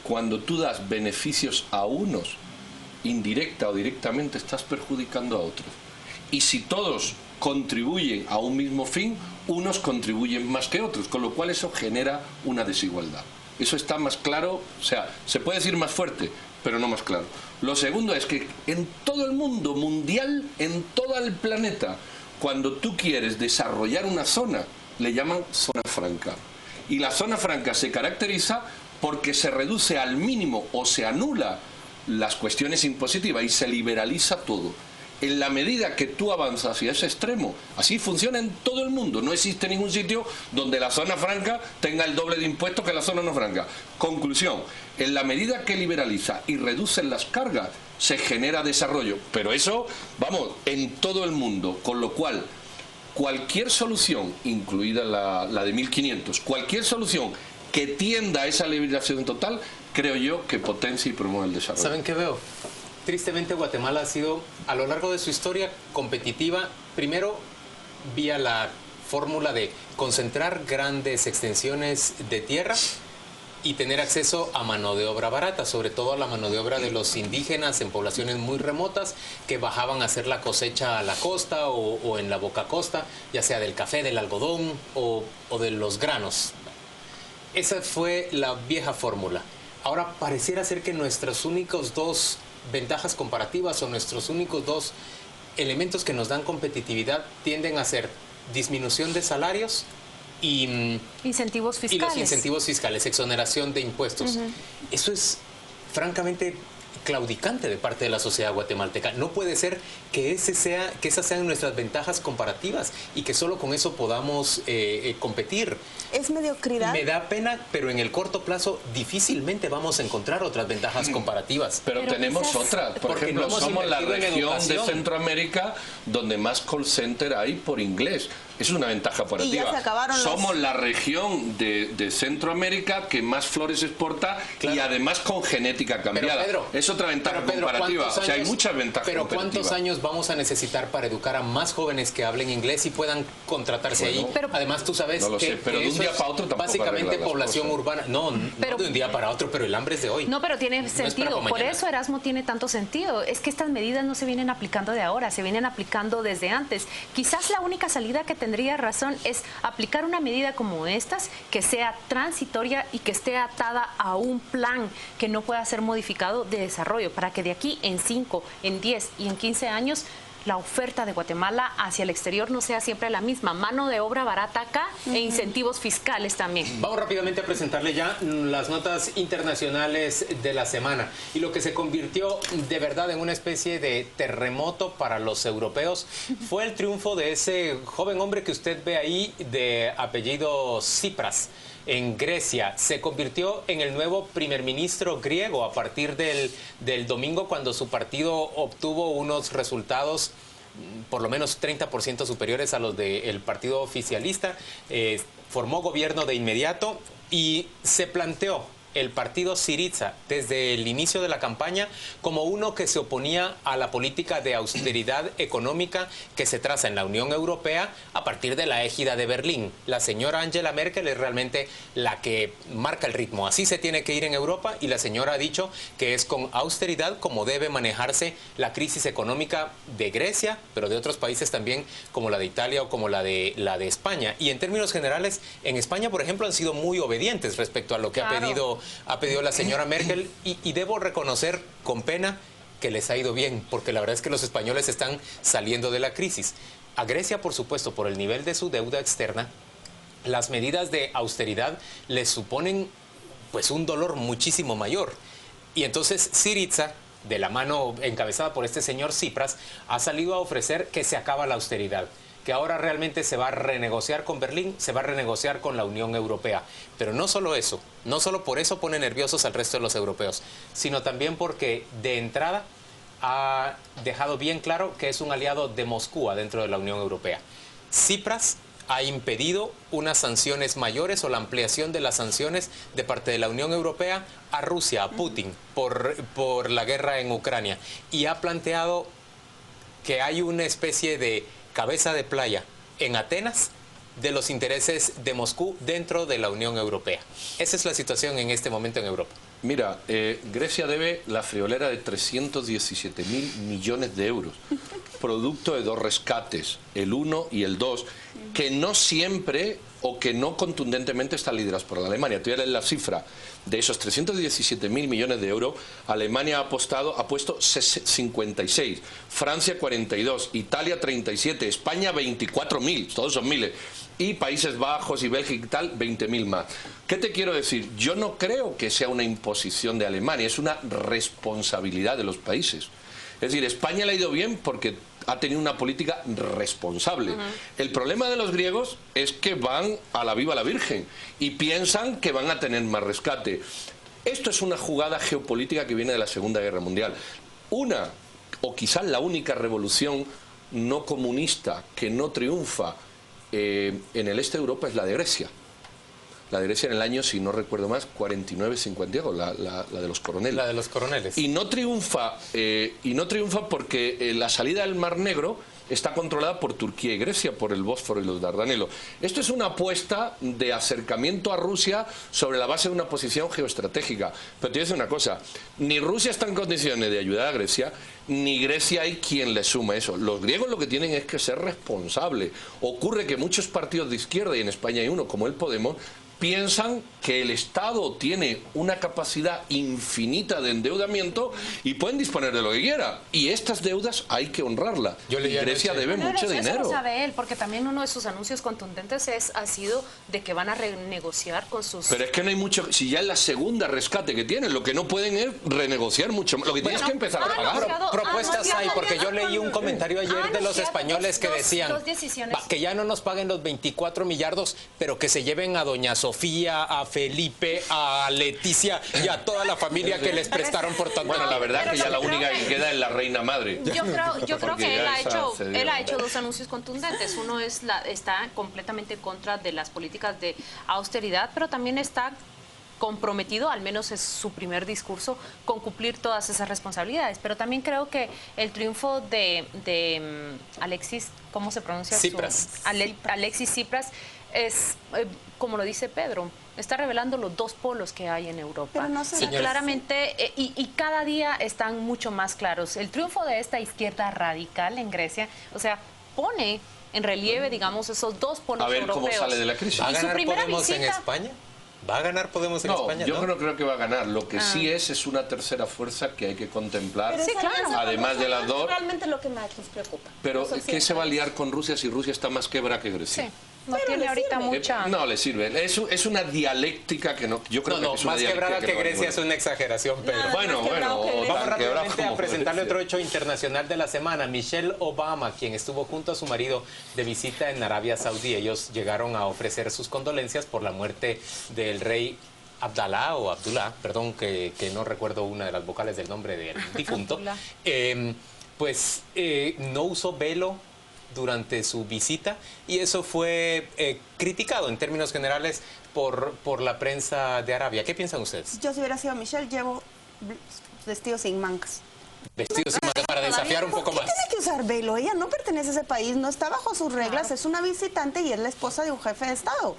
cuando tú das beneficios a unos, indirecta o directamente estás perjudicando a otros. Y si todos contribuyen a un mismo fin, unos contribuyen más que otros, con lo cual eso genera una desigualdad. Eso está más claro, o sea, se puede decir más fuerte, pero no más claro. Lo segundo es que en todo el mundo mundial, en todo el planeta, cuando tú quieres desarrollar una zona, le llaman zona franca. Y la zona franca se caracteriza porque se reduce al mínimo o se anula las cuestiones impositivas y se liberaliza todo. En la medida que tú avanzas hacia ese extremo, así funciona en todo el mundo. No existe ningún sitio donde la zona franca tenga el doble de impuestos que la zona no franca. Conclusión, en la medida que liberaliza y reduce las cargas, se genera desarrollo. Pero eso, vamos, en todo el mundo. Con lo cual, cualquier solución, incluida la de 1500, cualquier solución que tienda a esa liberación total, creo yo que potencia y promueve el desarrollo. ¿Saben qué veo? Tristemente Guatemala ha sido a lo largo de su historia competitiva, primero vía la fórmula de concentrar grandes extensiones de tierra y tener acceso a mano de obra barata, sobre todo a la mano de obra de los indígenas en poblaciones muy remotas que bajaban a hacer la cosecha a la costa o en la boca costa, ya sea del café, del algodón o de los granos. Esa fue la vieja fórmula. Ahora pareciera ser que nuestros únicos dos ventajas comparativas o nuestros únicos dos elementos que nos dan competitividad tienden a ser disminución de salarios y incentivos fiscales. Y los incentivos fiscales, exoneración de impuestos. Eso es francamente claudicante de parte de la sociedad guatemalteca. No puede ser que esas sean nuestras ventajas comparativas y que solo con eso podamos competir. Es mediocridad. Me da pena, pero en el corto plazo difícilmente vamos a encontrar otras ventajas comparativas. Pero tenemos otras. Por ejemplo, no somos la región de Centroamérica donde más call center hay por inglés. Es una ventaja comparativa. Y ya se acabaron Somos la región de Centroamérica que más flores exporta y además con genética cambiada. Pedro, es otra ventaja comparativa. O sea, hay muchas ventajas comparativas. ¿Cuántos años vamos a necesitar para educar a más jóvenes que hablen inglés y puedan contratarse ahí? Además, tú sabes que pero de un día para otro tampoco básicamente población urbana. No de un día para otro, pero el hambre es de hoy. No, pero tiene sentido. Por eso Erasmo tiene tanto sentido. Es que estas medidas no se vienen aplicando de ahora, se vienen aplicando desde antes. Quizás la única salida que tendría razón es aplicar una medida como estas que sea transitoria y que esté atada a un plan que no pueda ser modificado de desarrollo, para que de aquí en 5, en 10 y en 15 años la oferta de Guatemala hacia el exterior no sea siempre la misma. Mano de obra barata acá e incentivos fiscales también. Vamos rápidamente a presentarle ya las notas internacionales de la semana. Y lo que se convirtió de verdad en una especie de terremoto para los europeos fue el triunfo de ese joven hombre que usted ve ahí de apellido Tsipras. En Grecia se convirtió en el nuevo primer ministro griego a partir del domingo, cuando su partido obtuvo unos resultados por lo menos 30% superiores a los del partido oficialista. Formó gobierno de inmediato y se planteó el partido Syriza desde el inicio de la campaña como uno que se oponía a la política de austeridad económica que se traza en la Unión Europea a partir de la égida de Berlín. La señora Angela Merkel es realmente la que marca el ritmo. Así se tiene que ir en Europa, y la señora ha dicho que es con austeridad como debe manejarse la crisis económica de Grecia, pero de otros países también, como la de Italia o como la de España. Y en términos generales, en España, por ejemplo, han sido muy obedientes respecto a lo que ha pedido la señora Merkel, y debo reconocer con pena que les ha ido bien, porque la verdad es que los españoles están saliendo de la crisis. A Grecia, por supuesto, por el nivel de su deuda externa, las medidas de austeridad les suponen pues un dolor muchísimo mayor. Y entonces Syriza, de la mano encabezada por este señor Tsipras, ha salido a ofrecer que se acaba la austeridad, que ahora realmente se va a renegociar con Berlín, se va a renegociar con la Unión Europea. Pero no solo eso, no solo por eso pone nerviosos al resto de los europeos, sino también porque de entrada ha dejado bien claro que es un aliado de Moscú dentro de la Unión Europea. Tsipras ha impedido unas sanciones mayores o la ampliación de las sanciones de parte de la Unión Europea a Rusia, a Putin, por la guerra en Ucrania, y ha planteado que hay una especie de cabeza de playa en Atenas de los intereses de Moscú dentro de la Unión Europea. Esa es la situación en este momento en Europa. Mira, Grecia debe la friolera de 317.000 millones de euros, producto de dos rescates, el 1 y el 2, que no siempre o que no contundentemente están liderados por Alemania. Tú ya lees la cifra de esos 317.000 millones de euros. Alemania ha puesto 56, Francia 42, Italia 37, España 24.000, todos son miles, y Países Bajos y Bélgica y tal, 20.000 más. ¿Qué te quiero decir? Yo no creo que sea una imposición de Alemania, es una responsabilidad de los países. Es decir, España le ha ido bien porque ha tenido una política responsable. El problema de los griegos es que van a la viva la Virgen y piensan que van a tener más rescate. Esto es una jugada geopolítica que viene de la Segunda Guerra Mundial. Una, o quizás la única revolución no comunista que no triunfa en el este de Europa es la de Grecia. La de Grecia en el año, si no recuerdo más, 49-52, la de los coroneles. La de los coroneles. Y no triunfa porque la salida del Mar Negro está controlada por Turquía y Grecia, por el Bósforo y los Dardanelos. Esto es una apuesta de acercamiento a Rusia sobre la base de una posición geoestratégica. Pero te voy a decir una cosa, ni Rusia está en condiciones de ayudar a Grecia, ni Grecia hay quien le suma eso. Los griegos lo que tienen es que ser responsables. Ocurre que muchos partidos de izquierda, y en España hay uno como el Podemos, piensan que el Estado tiene una capacidad infinita de endeudamiento y pueden disponer de lo que quiera. Y estas deudas hay que honrarlas. Y Grecia debe mucho dinero. Eso lo sabe él, porque también uno de sus anuncios contundentes ha sido de que van a renegociar con sus... Pero es que no hay mucho... Si ya es la segunda rescate que tienen, lo que no pueden es renegociar mucho. Lo que tienes es que empezar a pagar. Propuestas hay, porque yo leí un comentario ayer de los españoles que decían que ya no nos paguen los 24 millardos, pero que se lleven a doña Sofía, a Felipe, a Leticia y a toda la familia que les prestaron por tanto. Bueno, la verdad que ya la única que queda es la reina madre. Yo creo que él ha hecho dos anuncios contundentes. Uno está completamente en contra de las políticas de austeridad, pero también está comprometido, al menos es su primer discurso, con cumplir todas esas responsabilidades. Pero también creo que el triunfo de Alexis, ¿cómo se pronuncia? Tsipras. Alexis Tsipras es, como lo dice Pedro, está revelando los dos polos que hay en Europa. Y claramente, y cada día están mucho más claros. El triunfo de esta izquierda radical en Grecia, o sea, pone en relieve, digamos, esos dos polos europeos. A ver cómo sale de la crisis. ¿Va a ganar Podemos en España? ¿Va a ganar Podemos en España? Yo no creo que va a ganar. Lo que sí es una tercera fuerza que hay que contemplar. Sí, claro. Además de las dos. Realmente lo que más nos preocupa. Pero ¿qué se va a liar con Rusia si Rusia está más quebra que Grecia? Sí. No tiene ahorita mucha... No le sirve. Es una dialéctica que no... Yo creo que es una más quebrada que Grecia es una exageración, pero... Bueno, vamos rápidamente a presentarle otro hecho internacional de la semana. Michelle Obama, quien estuvo junto a su marido de visita en Arabia Saudí. Ellos llegaron a ofrecer sus condolencias por la muerte del rey Abdullah, perdón, que no recuerdo una de las vocales del nombre del difunto. No usó velo durante su visita y eso fue criticado en términos generales por la prensa de Arabia. ¿Qué piensan ustedes? Yo si hubiera sido Michelle llevo vestidos sin mangas. Vestidos sin mangas para desafiar un poco más. Tiene que usar velo, ella no pertenece a ese país, no está bajo sus reglas, es una visitante y es la esposa de un jefe de Estado.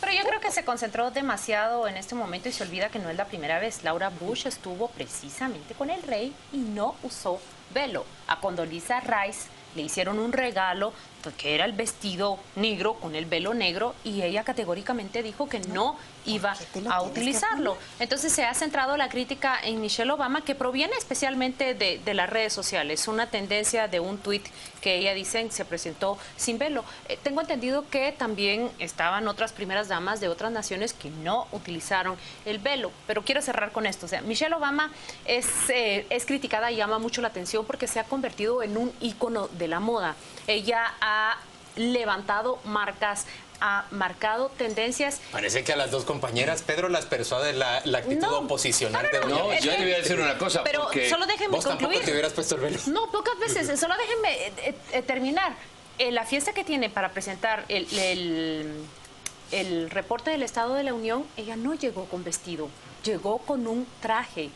Pero yo creo que se concentró demasiado en este momento y se olvida que no es la primera vez. Laura Bush estuvo precisamente con el rey y no usó velo. A Condoleezza Rice le hicieron un regalo que era el vestido negro con el velo negro y ella categóricamente dijo que no iba a utilizarlo. Entonces se ha centrado la crítica en Michelle Obama, que proviene especialmente de las redes sociales, una tendencia de un tuit que ella dice se presentó sin velo. Tengo entendido que también estaban otras primeras damas de otras naciones que no utilizaron el velo, pero quiero cerrar con esto. O sea, Michelle Obama es criticada y llama mucho la atención porque se ha convertido en un ícono de la moda. Ella ha levantado marcas, ha marcado tendencias. Parece que a las dos compañeras, Pedro, las persuade la actitud oposicional de Doña No, yo le voy a decir una cosa. Pero solo déjenme vos concluir. Tampoco te hubieras puesto el velo. No, pocas veces. Solo déjenme terminar. La fiesta que tiene para presentar el reporte del Estado de la Unión, ella no llegó con vestido, llegó con un traje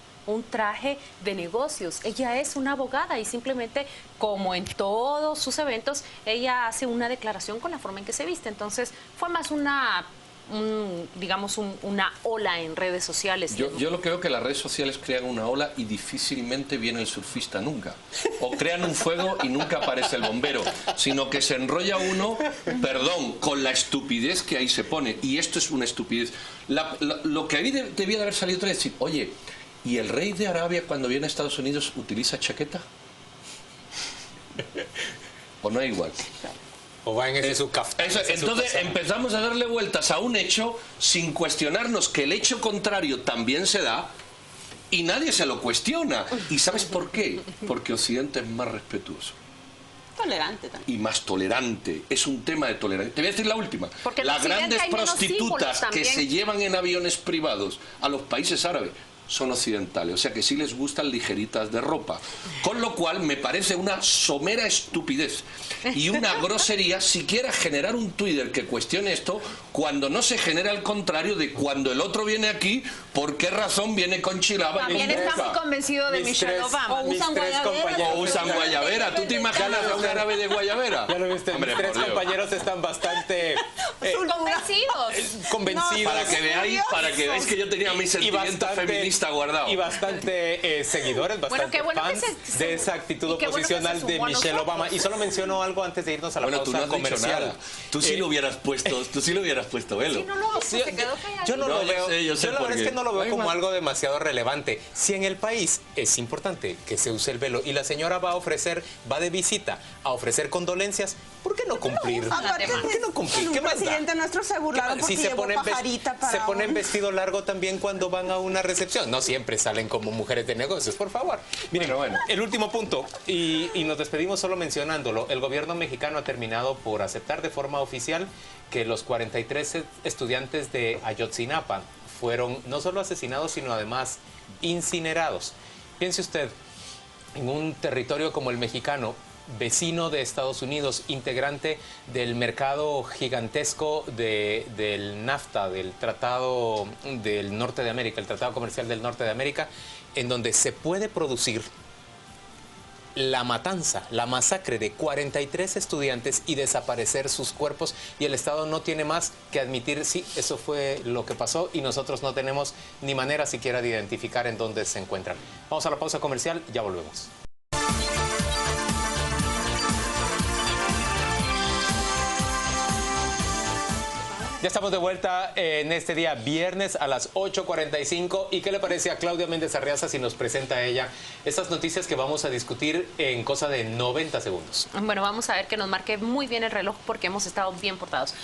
de negocios. Ella es una abogada y simplemente, como en todos sus eventos, ella hace una declaración con la forma en que se viste. Entonces, fue más una ola en redes sociales. Yo lo que veo que las redes sociales crean una ola y difícilmente viene el surfista nunca. O crean un fuego y nunca aparece el bombero, sino que se enrolla uno, con la estupidez que ahí se pone. Y esto es una estupidez. Lo que ahí debía de haber salido otra vez es decir, oye, ¿y el rey de Arabia cuando viene a Estados Unidos utiliza chaqueta? ¿O no es igual? O va en ese entonces empezamos a darle vueltas a un hecho sin cuestionarnos que el hecho contrario también se da y nadie se lo cuestiona. ¿Y sabes por qué? Porque Occidente es más respetuoso. Tolerante también. Y más tolerante. Es un tema de tolerancia. Te voy a decir la última. Porque las grandes prostitutas que se llevan en aviones privados a los países árabes son occidentales, o sea que sí les gustan ligeritas de ropa, con lo cual me parece una somera estupidez y una grosería siquiera generar un Twitter que cuestione esto cuando no se genera el contrario de cuando el otro viene aquí, ¿por qué razón viene con chilaba? También está muy convencido de Michelle Obama. O usan guayabera. ¿Tú te imaginas a un árabe de guayabera? Ya lo viste, mis tres compañeros están bastante convencidos. Para que veáis que yo tenía mis sentimientos feministas está guardado. Y bastante seguidores, bastante fans de esa actitud oposicional de Michelle Obama. Y solo menciono algo antes de irnos a la pausa tú no has comercial. Dicho nada. Tú sí lo hubieras puesto, Velo. Sí, no, se quedó calladito. Yo no lo veo. Yo la verdad es que no lo veo como algo demasiado relevante. Si en el país es importante que se use el velo y la señora va de visita a ofrecer condolencias, ¿por qué no cumplir? ¿Por qué no cumplir? ¿Qué más da? Presidente nuestro se burlaron porque llevó pajarita para se ponen vestido largo también cuando van a una recepción. No siempre salen como mujeres de negocios, por favor. Miren, bueno, el último punto, y nos despedimos solo mencionándolo. El gobierno mexicano ha terminado por aceptar de forma oficial que los 43 estudiantes de Ayotzinapa fueron no solo asesinados, sino además incinerados. Piense usted, en un territorio como el mexicano, vecino de Estados Unidos, integrante del mercado gigantesco del NAFTA, del Tratado del Norte de América, el Tratado Comercial del Norte de América, en donde se puede producir la matanza, la masacre de 43 estudiantes y desaparecer sus cuerpos, y el Estado no tiene más que admitir, sí, eso fue lo que pasó, y nosotros no tenemos ni manera siquiera de identificar en dónde se encuentran. Vamos a la pausa comercial, ya volvemos. Ya estamos de vuelta en este día viernes a las 8:45. ¿Y qué le parece a Claudia Méndez Arriaza si nos presenta a ella estas noticias que vamos a discutir en cosa de 90 segundos? Bueno, vamos a ver que nos marque muy bien el reloj porque hemos estado bien portados.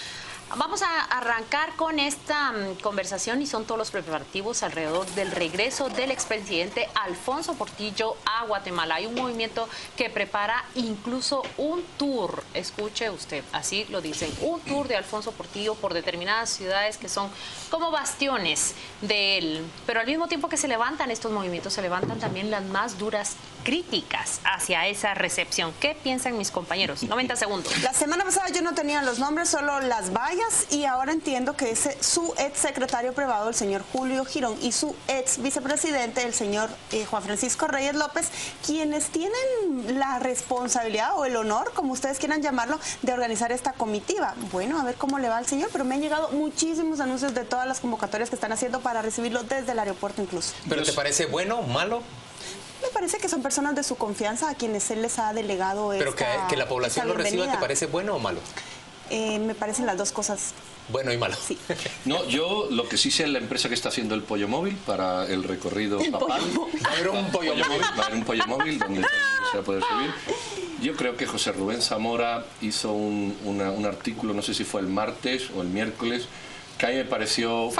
Vamos a arrancar con esta conversación y son todos los preparativos alrededor del regreso del expresidente Alfonso Portillo a Guatemala. Hay un movimiento que prepara incluso un tour, escuche usted, así lo dicen, un tour de Alfonso Portillo por determinadas ciudades que son como bastiones de él. Pero al mismo tiempo que se levantan estos movimientos, se levantan también las más duras críticas hacia esa recepción. ¿Qué piensan mis compañeros? 90 segundos. La semana pasada yo no tenía los nombres, solo las vallas, y ahora entiendo que es su ex secretario privado, el señor Julio Girón, y su ex vicepresidente, el señor Juan Francisco Reyes López, quienes tienen la responsabilidad o el honor, como ustedes quieran llamarlo, de organizar esta comitiva. Bueno, a ver cómo le va al señor, pero me han llegado muchísimos anuncios de todas las convocatorias que están haciendo para recibirlo desde el aeropuerto incluso. ¿Pero te parece bueno o malo? Me parece que son personas de su confianza a quienes él les ha delegado Pero que la población lo reciba, ¿te parece bueno o malo? Me parecen las dos cosas. Bueno y malo. Sí. No, yo lo que sí sé es la empresa que está haciendo el pollo móvil para el recorrido papal. Va a haber un pollo móvil. Va a haber un pollo móvil donde se va a poder subir. Yo creo que José Rubén Zamora hizo un artículo, no sé si fue el martes o el miércoles, que a mí me pareció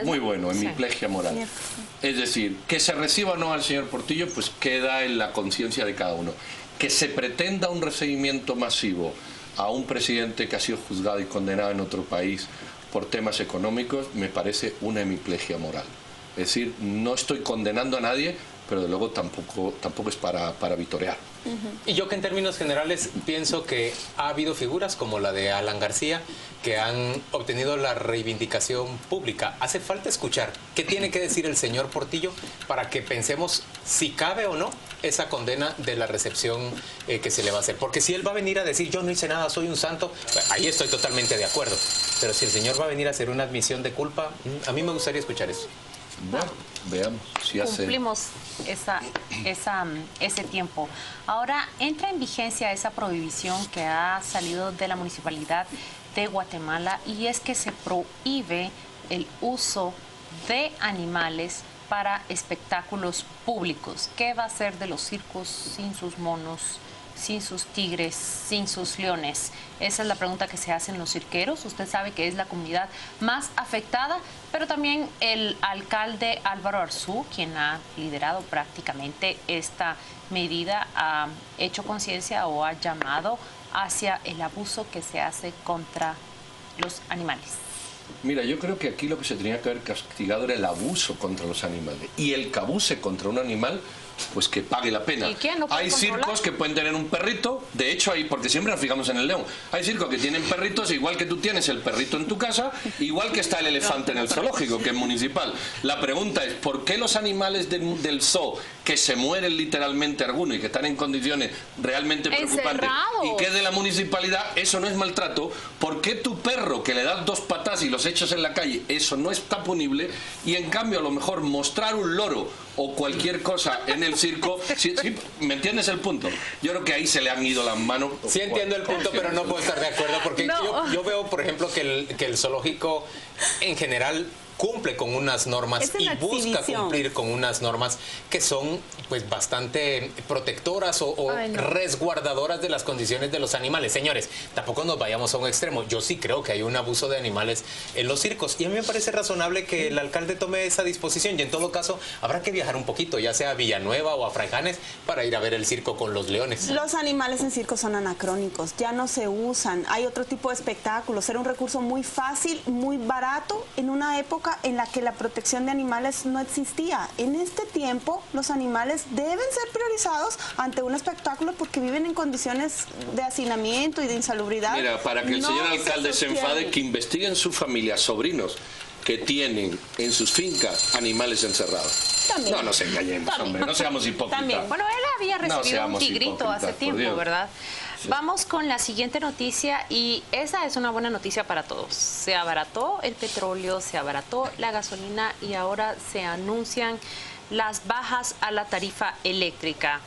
muy bueno, en mi plegia moral. Es decir, que se reciba o no al señor Portillo, pues queda en la conciencia de cada uno. Que se pretenda un recibimiento masivo a un presidente que ha sido juzgado y condenado en otro país por temas económicos, me parece una hemiplegia moral. Es decir, no estoy condenando a nadie, pero de luego tampoco es para vitorear. Y yo que en términos generales pienso que ha habido figuras como la de Alan García que han obtenido la reivindicación pública. Hace falta escuchar qué tiene que decir el señor Portillo para que pensemos si cabe o no esa condena de la recepción que se le va a hacer. Porque si él va a venir a decir yo no hice nada, soy un santo, ahí estoy totalmente de acuerdo. Pero si el señor va a venir a hacer una admisión de culpa, a mí me gustaría escuchar eso. Bueno, veamos si cumplimos ese tiempo. Ahora entra en vigencia esa prohibición que ha salido de la municipalidad de Guatemala, y es que se prohíbe el uso de animales para espectáculos públicos. ¿Qué va a ser de los circos sin sus monos, sin sus tigres, sin sus leones? Esa es la pregunta que se hacen los cirqueros. Usted sabe que es la comunidad más afectada, pero también el alcalde Álvaro Arzú, quien ha liderado prácticamente esta medida, ha hecho conciencia o ha llamado hacia el abuso que se hace contra los animales. Mira, yo creo que aquí lo que se tenía que haber castigado era el abuso contra los animales. Y el que abuse contra un animal, pues que pague la pena. ¿Y quién lo puede hay controlar? Circos que pueden tener un perrito, de hecho hay, porque siempre nos fijamos en el león, hay circos que tienen perritos, igual que tú tienes el perrito en tu casa, igual que está el elefante en el zoológico, que es municipal. La pregunta es, ¿por qué los animales del zoo que se mueren literalmente algunos y que están en condiciones realmente preocupantes, y que es de la municipalidad, eso no es maltrato. ¿Por qué tu perro, que le das 2 patas y los echas en la calle, eso no está punible? Y en cambio, a lo mejor mostrar un loro o cualquier cosa en el circo, sí, ¿me entiendes el punto? Yo creo que ahí se le han ido las manos. Sí entiendo el punto, pero no puedo estar de acuerdo, porque yo veo, por ejemplo, que el zoológico en general cumple con unas normas y busca cumplir con unas normas que son pues bastante protectoras o resguardadoras de las condiciones de los animales. Señores, tampoco nos vayamos a un extremo. Yo sí creo que hay un abuso de animales en los circos y a mí me parece razonable que el alcalde tome esa disposición, y en todo caso habrá que viajar un poquito, ya sea a Villanueva o a Fraijanes, para ir a ver el circo con los leones. Los animales en circo son anacrónicos, ya no se usan. Hay otro tipo de espectáculos. Era un recurso muy fácil, muy barato en una época en la que la protección de animales no existía. En este tiempo los animales deben ser priorizados ante un espectáculo porque viven en condiciones de hacinamiento y de insalubridad. Mira, para que el señor alcalde se enfade, que investiguen sus familias, sobrinos que tienen en sus fincas animales encerrados. También. No nos engañemos, hombre, no seamos hipócritas. También. Bueno, él había recibido un tigrito hace tiempo, ¿verdad? Sí. Vamos con la siguiente noticia, y esa es una buena noticia para todos. Se abarató el petróleo, se abarató la gasolina y ahora se anuncian las bajas a la tarifa eléctrica.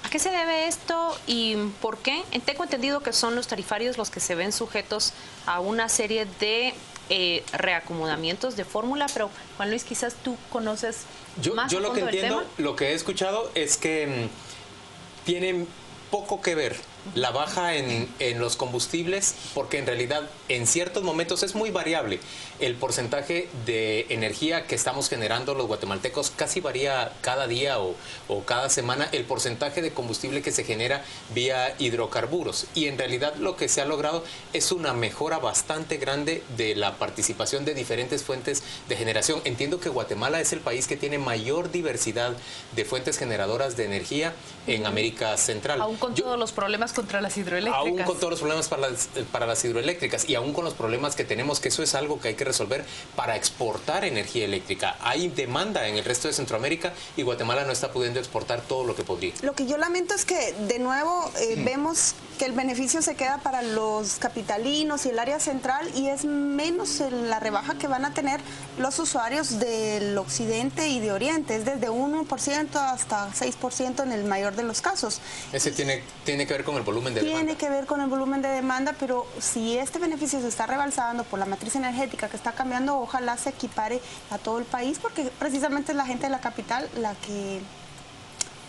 ¿A qué se debe esto y por qué? Tengo entendido que son los tarifarios los que se ven sujetos a una serie de reacomodamientos de fórmula, pero Juan Luis, quizás tú conoces más yo a lo que fondo del entiendo, tema. lo que he escuchado es que tienen poco que ver la baja en los combustibles, porque en realidad en ciertos momentos es muy variable. El porcentaje de energía que estamos generando los guatemaltecos casi varía cada día o cada semana el porcentaje de combustible que se genera vía hidrocarburos. Y en realidad lo que se ha logrado es una mejora bastante grande de la participación de diferentes fuentes de generación. Entiendo que Guatemala es el país que tiene mayor diversidad de fuentes generadoras de energía en América Central. Aún con todos los problemas contra las hidroeléctricas. Aún con todos los problemas para las hidroeléctricas y aún con los problemas que tenemos, que eso es algo que hay que resolver para exportar energía eléctrica. Hay demanda en el resto de Centroamérica y Guatemala no está pudiendo exportar todo lo que podría. Lo que yo lamento es que de nuevo vemos que el beneficio se queda para los capitalinos y el área central, y es menos la rebaja que van a tener los usuarios del occidente y de oriente. Es desde 1% hasta 6% en el mayor de los casos. Ese tiene que ver con el volumen de demanda. Tiene que ver con el volumen de demanda, pero si este beneficio se está rebalsando por la matriz energética que está cambiando, ojalá se equipare a todo el país, porque precisamente es la gente de la capital la que,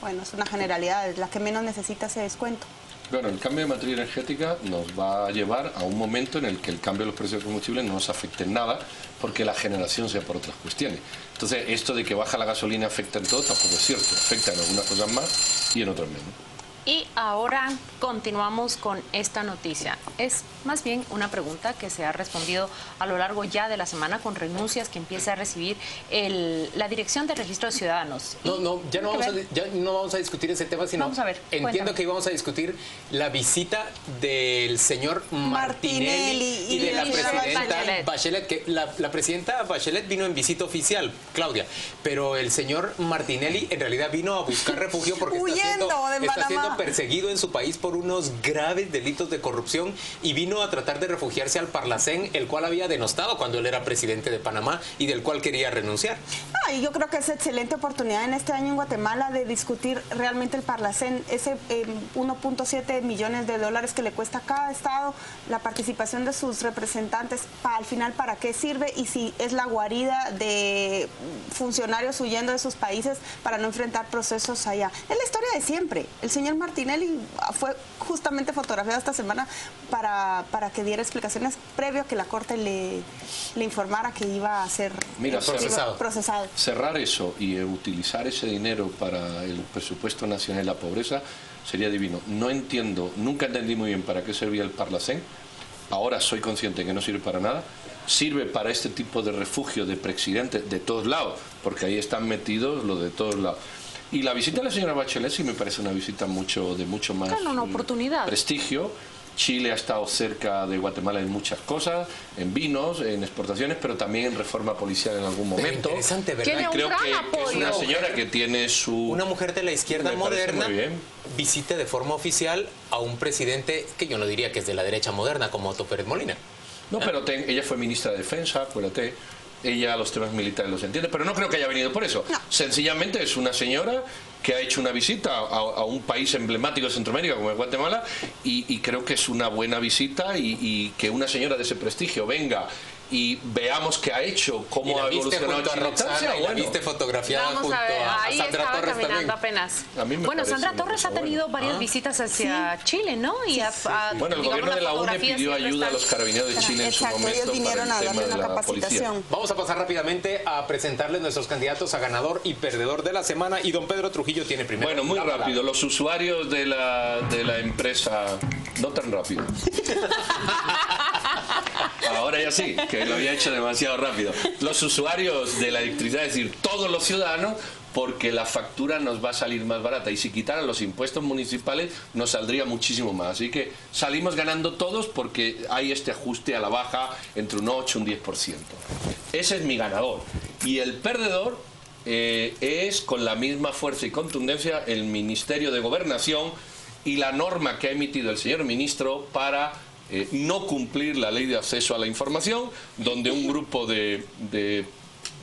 bueno, es una generalidad, es la que menos necesita ese descuento. Bueno, el cambio de matriz energética nos va a llevar a un momento en el que el cambio de los precios de combustible no nos afecte en nada, porque la generación sea por otras cuestiones. Entonces, esto de que baja la gasolina afecta en todo tampoco es cierto. Afecta en algunas cosas más y en otras menos. Y ahora continuamos con esta noticia. Es más bien una pregunta que se ha respondido a lo largo ya de la semana con renuncias que empieza a recibir la Dirección de Registro de Ciudadanos. Ya no vamos a discutir ese tema, sino vamos a ver, entiendo cuéntame. que íbamos a discutir la visita del señor Martinelli y de la presidenta Bachelet, que la presidenta Bachelet vino en visita oficial, Claudia, pero el señor Martinelli en realidad vino a buscar refugio porque está siendo perseguido en su país por unos graves delitos de corrupción y vino a tratar de refugiarse al Parlacén, el cual había denostado cuando él era presidente de Panamá y del cual quería renunciar. Y yo creo que es excelente oportunidad en este año en Guatemala de discutir realmente el Parlacén, ese 1.7 millones de dólares que le cuesta a cada estado la participación de sus representantes, al final para qué sirve y si es la guarida de funcionarios huyendo de sus países para no enfrentar procesos allá. Es la historia de siempre. El señor Martinelli fue justamente fotografiado esta semana para que diera explicaciones previo a que la Corte le informara que iba a ser procesado. Cerrar eso y utilizar ese dinero para el presupuesto nacional de la pobreza sería divino. No entiendo, nunca entendí muy bien para qué servía el Parlacén. Ahora soy consciente que no sirve para nada. Sirve para este tipo de refugio de presidentes de todos lados, porque ahí están metidos los de todos lados. Y la visita de la señora Bachelet sí me parece una visita de mucho más una oportunidad. Prestigio. Chile ha estado cerca de Guatemala en muchas cosas, en vinos, en exportaciones, pero también en reforma policial en algún momento. Interesante, ¿verdad? Y creo que es una señora que tiene su... Una mujer de la izquierda moderna visite de forma oficial a un presidente que yo no diría que es de la derecha moderna, como Otto Pérez Molina. No, pero ella fue ministra de Defensa, acuérdate. Ella los temas militares los entiende, pero no creo que haya venido por eso. No. Sencillamente es una señora que ha hecho una visita a un país emblemático de Centroamérica como es Guatemala y creo que es una buena visita y que una señora de ese prestigio venga y veamos qué ha hecho, cómo ha evolucionado Chile. La viste fotografiada junto a Sandra Torres también. Apenas. Bueno, Sandra Torres ha tenido varias visitas hacia Chile, ¿no? Y bueno, el gobierno de la UNE pidió ayuda a los carabineros de Chile en su momento para el tema de la policía. Vamos a pasar rápidamente a presentarles nuestros candidatos a ganador y perdedor de la semana y don Pedro Trujillo tiene primero. Bueno, muy rápido, los usuarios de la empresa, no tan rápido. Ahora ya sí, que lo había hecho demasiado rápido. Los usuarios de la electricidad, es decir, todos los ciudadanos, porque la factura nos va a salir más barata y si quitaran los impuestos municipales nos saldría muchísimo más. Así que salimos ganando todos porque hay este ajuste a la baja entre un 8 y un 10%. Ese es mi ganador. Y el perdedor es, con la misma fuerza y contundencia, el Ministerio de Gobernación y la norma que ha emitido el señor ministro para no cumplir la ley de acceso a la información, donde un grupo de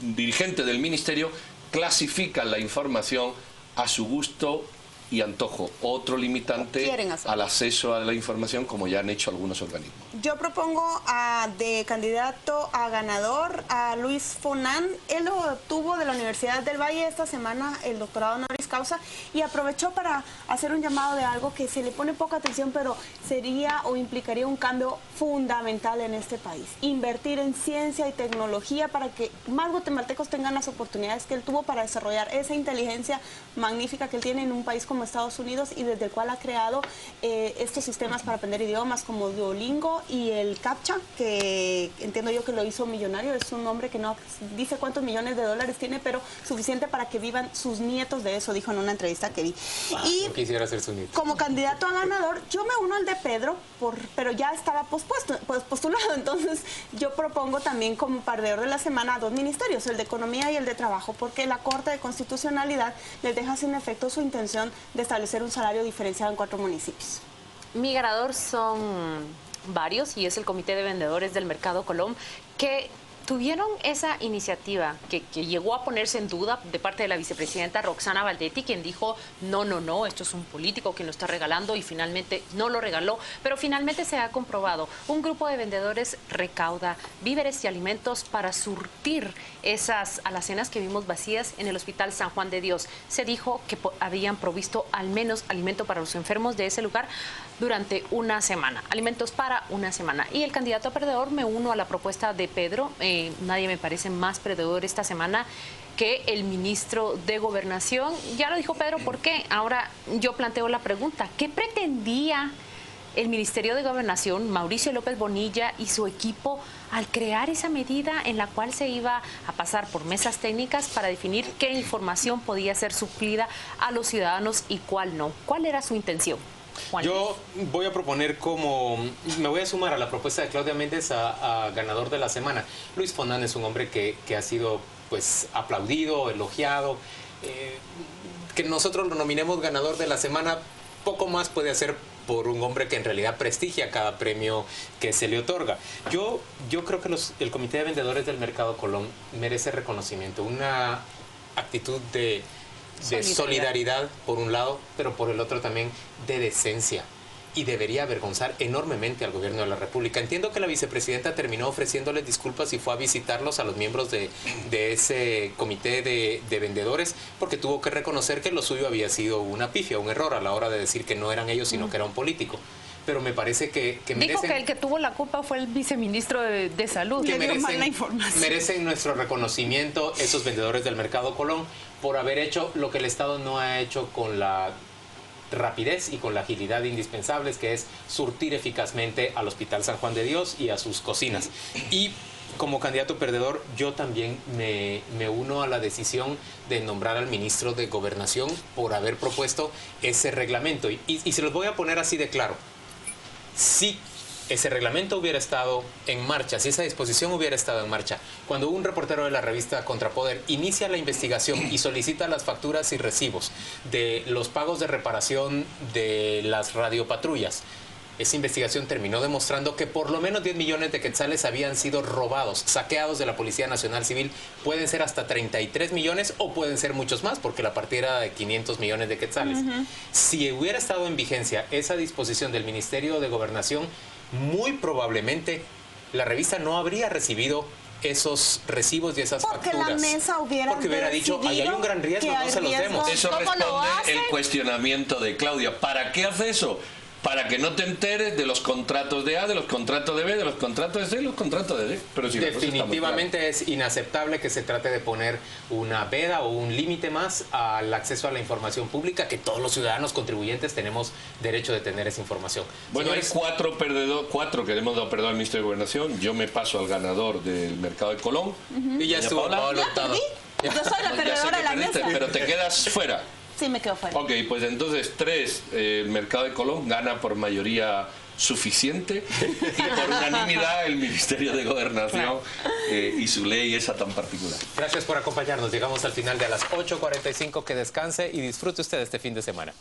dirigentes del ministerio clasifican la información a su gusto y antojo. Otro limitante al acceso a la información, como ya han hecho algunos organismos. Yo propongo de candidato a ganador a Luis Fonán. Él lo obtuvo de la Universidad del Valle esta semana, el doctorado honoris causa, y aprovechó para hacer un llamado de algo que se le pone poca atención, pero sería o implicaría un cambio fundamental en este país. Invertir en ciencia y tecnología para que más guatemaltecos tengan las oportunidades que él tuvo para desarrollar esa inteligencia magnífica que él tiene en un país como Estados Unidos y desde el cual ha creado estos sistemas para aprender idiomas como Duolingo y el CAPTCHA, que entiendo yo que lo hizo millonario. Es un hombre que no dice cuántos millones de dólares tiene, pero suficiente para que vivan sus nietos de eso, dijo en una entrevista que vi. Y yo quisiera ser su nieto. Como candidato a ganador, yo me uno al de Pedro, pero ya estaba postulado, entonces yo propongo también como perdedor de la semana a dos ministerios, el de Economía y el de Trabajo, porque la Corte de Constitucionalidad les deja sin efecto su intención de establecer un salario diferenciado en 4 municipios. Mi ganador son varios y es el Comité de Vendedores del Mercado Colón, que tuvieron esa iniciativa que llegó a ponerse en duda de parte de la vicepresidenta Roxana Valdetti, quien dijo, no, esto es un político que lo está regalando, y finalmente no lo regaló, pero finalmente se ha comprobado. Un grupo de vendedores recauda víveres y alimentos para surtir esas alacenas que vimos vacías en el Hospital San Juan de Dios. Se dijo que habían provisto al menos alimento para los enfermos de ese lugar durante una semana, alimentos para una semana. Y el candidato a perdedor, me uno a la propuesta de Pedro. Nadie me parece más perdedor esta semana que el ministro de Gobernación. Ya lo dijo Pedro, ¿por qué? Ahora yo planteo la pregunta, ¿qué pretendía el Ministerio de Gobernación, Mauricio López Bonilla y su equipo, al crear esa medida en la cual se iba a pasar por mesas técnicas para definir qué información podía ser suplida a los ciudadanos y cuál no? ¿Cuál era su intención? Juan. Yo voy a proponer me voy a sumar a la propuesta de Claudia Méndez a ganador de la semana. Luis Fonán es un hombre que ha sido pues aplaudido, elogiado. Que nosotros lo nominemos ganador de la semana, poco más puede hacer por un hombre que en realidad prestigia cada premio que se le otorga. Yo creo que el Comité de Vendedores del Mercado Colón merece reconocimiento, una actitud de solidaridad por un lado, pero por el otro también de decencia, y debería avergonzar enormemente al gobierno de la República. Entiendo que la vicepresidenta terminó ofreciéndoles disculpas y fue a visitarlos a los miembros de ese comité de vendedores, porque tuvo que reconocer que lo suyo había sido una pifia, un error a la hora de decir que no eran ellos, sino que era un político. Pero me parece que merecen... Dijo que el que tuvo la culpa fue el viceministro de Salud. Que merecen nuestro reconocimiento esos vendedores del Mercado Colón por haber hecho lo que el Estado no ha hecho con la rapidez y con la agilidad indispensables, que es surtir eficazmente al Hospital San Juan de Dios y a sus cocinas. Y como candidato perdedor, yo también me uno a la decisión de nombrar al ministro de Gobernación por haber propuesto ese reglamento. Y se los voy a poner así de claro. si ese reglamento hubiera estado en marcha, si esa disposición hubiera estado en marcha, cuando un reportero de la revista Contrapoder inicia la investigación y solicita las facturas y recibos de los pagos de reparación de las radiopatrullas, esa investigación terminó demostrando que por lo menos 10 millones de quetzales habían sido robados, saqueados de la Policía Nacional Civil. Pueden ser hasta 33 millones o pueden ser muchos más, porque la partida era de 500 millones de quetzales. Si hubiera estado en vigencia esa disposición del Ministerio de Gobernación, muy probablemente la revista no habría recibido esos recibos y esas facturas. Porque la mesa hubiera dicho, ahí hay un gran riesgo, no se los demos. Eso responde el cuestionamiento de Claudia. ¿Para qué hace eso? Para que no te enteres de los contratos de A, de los contratos de B, de los contratos de C y los contratos de D. Pero si definitivamente es inaceptable que se trate de poner una veda o un límite más al acceso a la información pública, que todos los ciudadanos contribuyentes tenemos derecho de tener esa información. Bueno, hay cuatro que le hemos dado perdón al ministro de Gobernación. Yo me paso al ganador del mercado de Colón. Y ya estuvo. Ya perdí. Yo soy la perdedora de la mesa. Pero te quedas fuera. Sí, me quedo fuera. Ok, pues entonces el mercado de Colón gana por mayoría suficiente y por unanimidad el Ministerio de Gobernación y su ley esa tan particular. Gracias por acompañarnos. Llegamos al final de las 8:45. Que descanse y disfrute usted este fin de semana.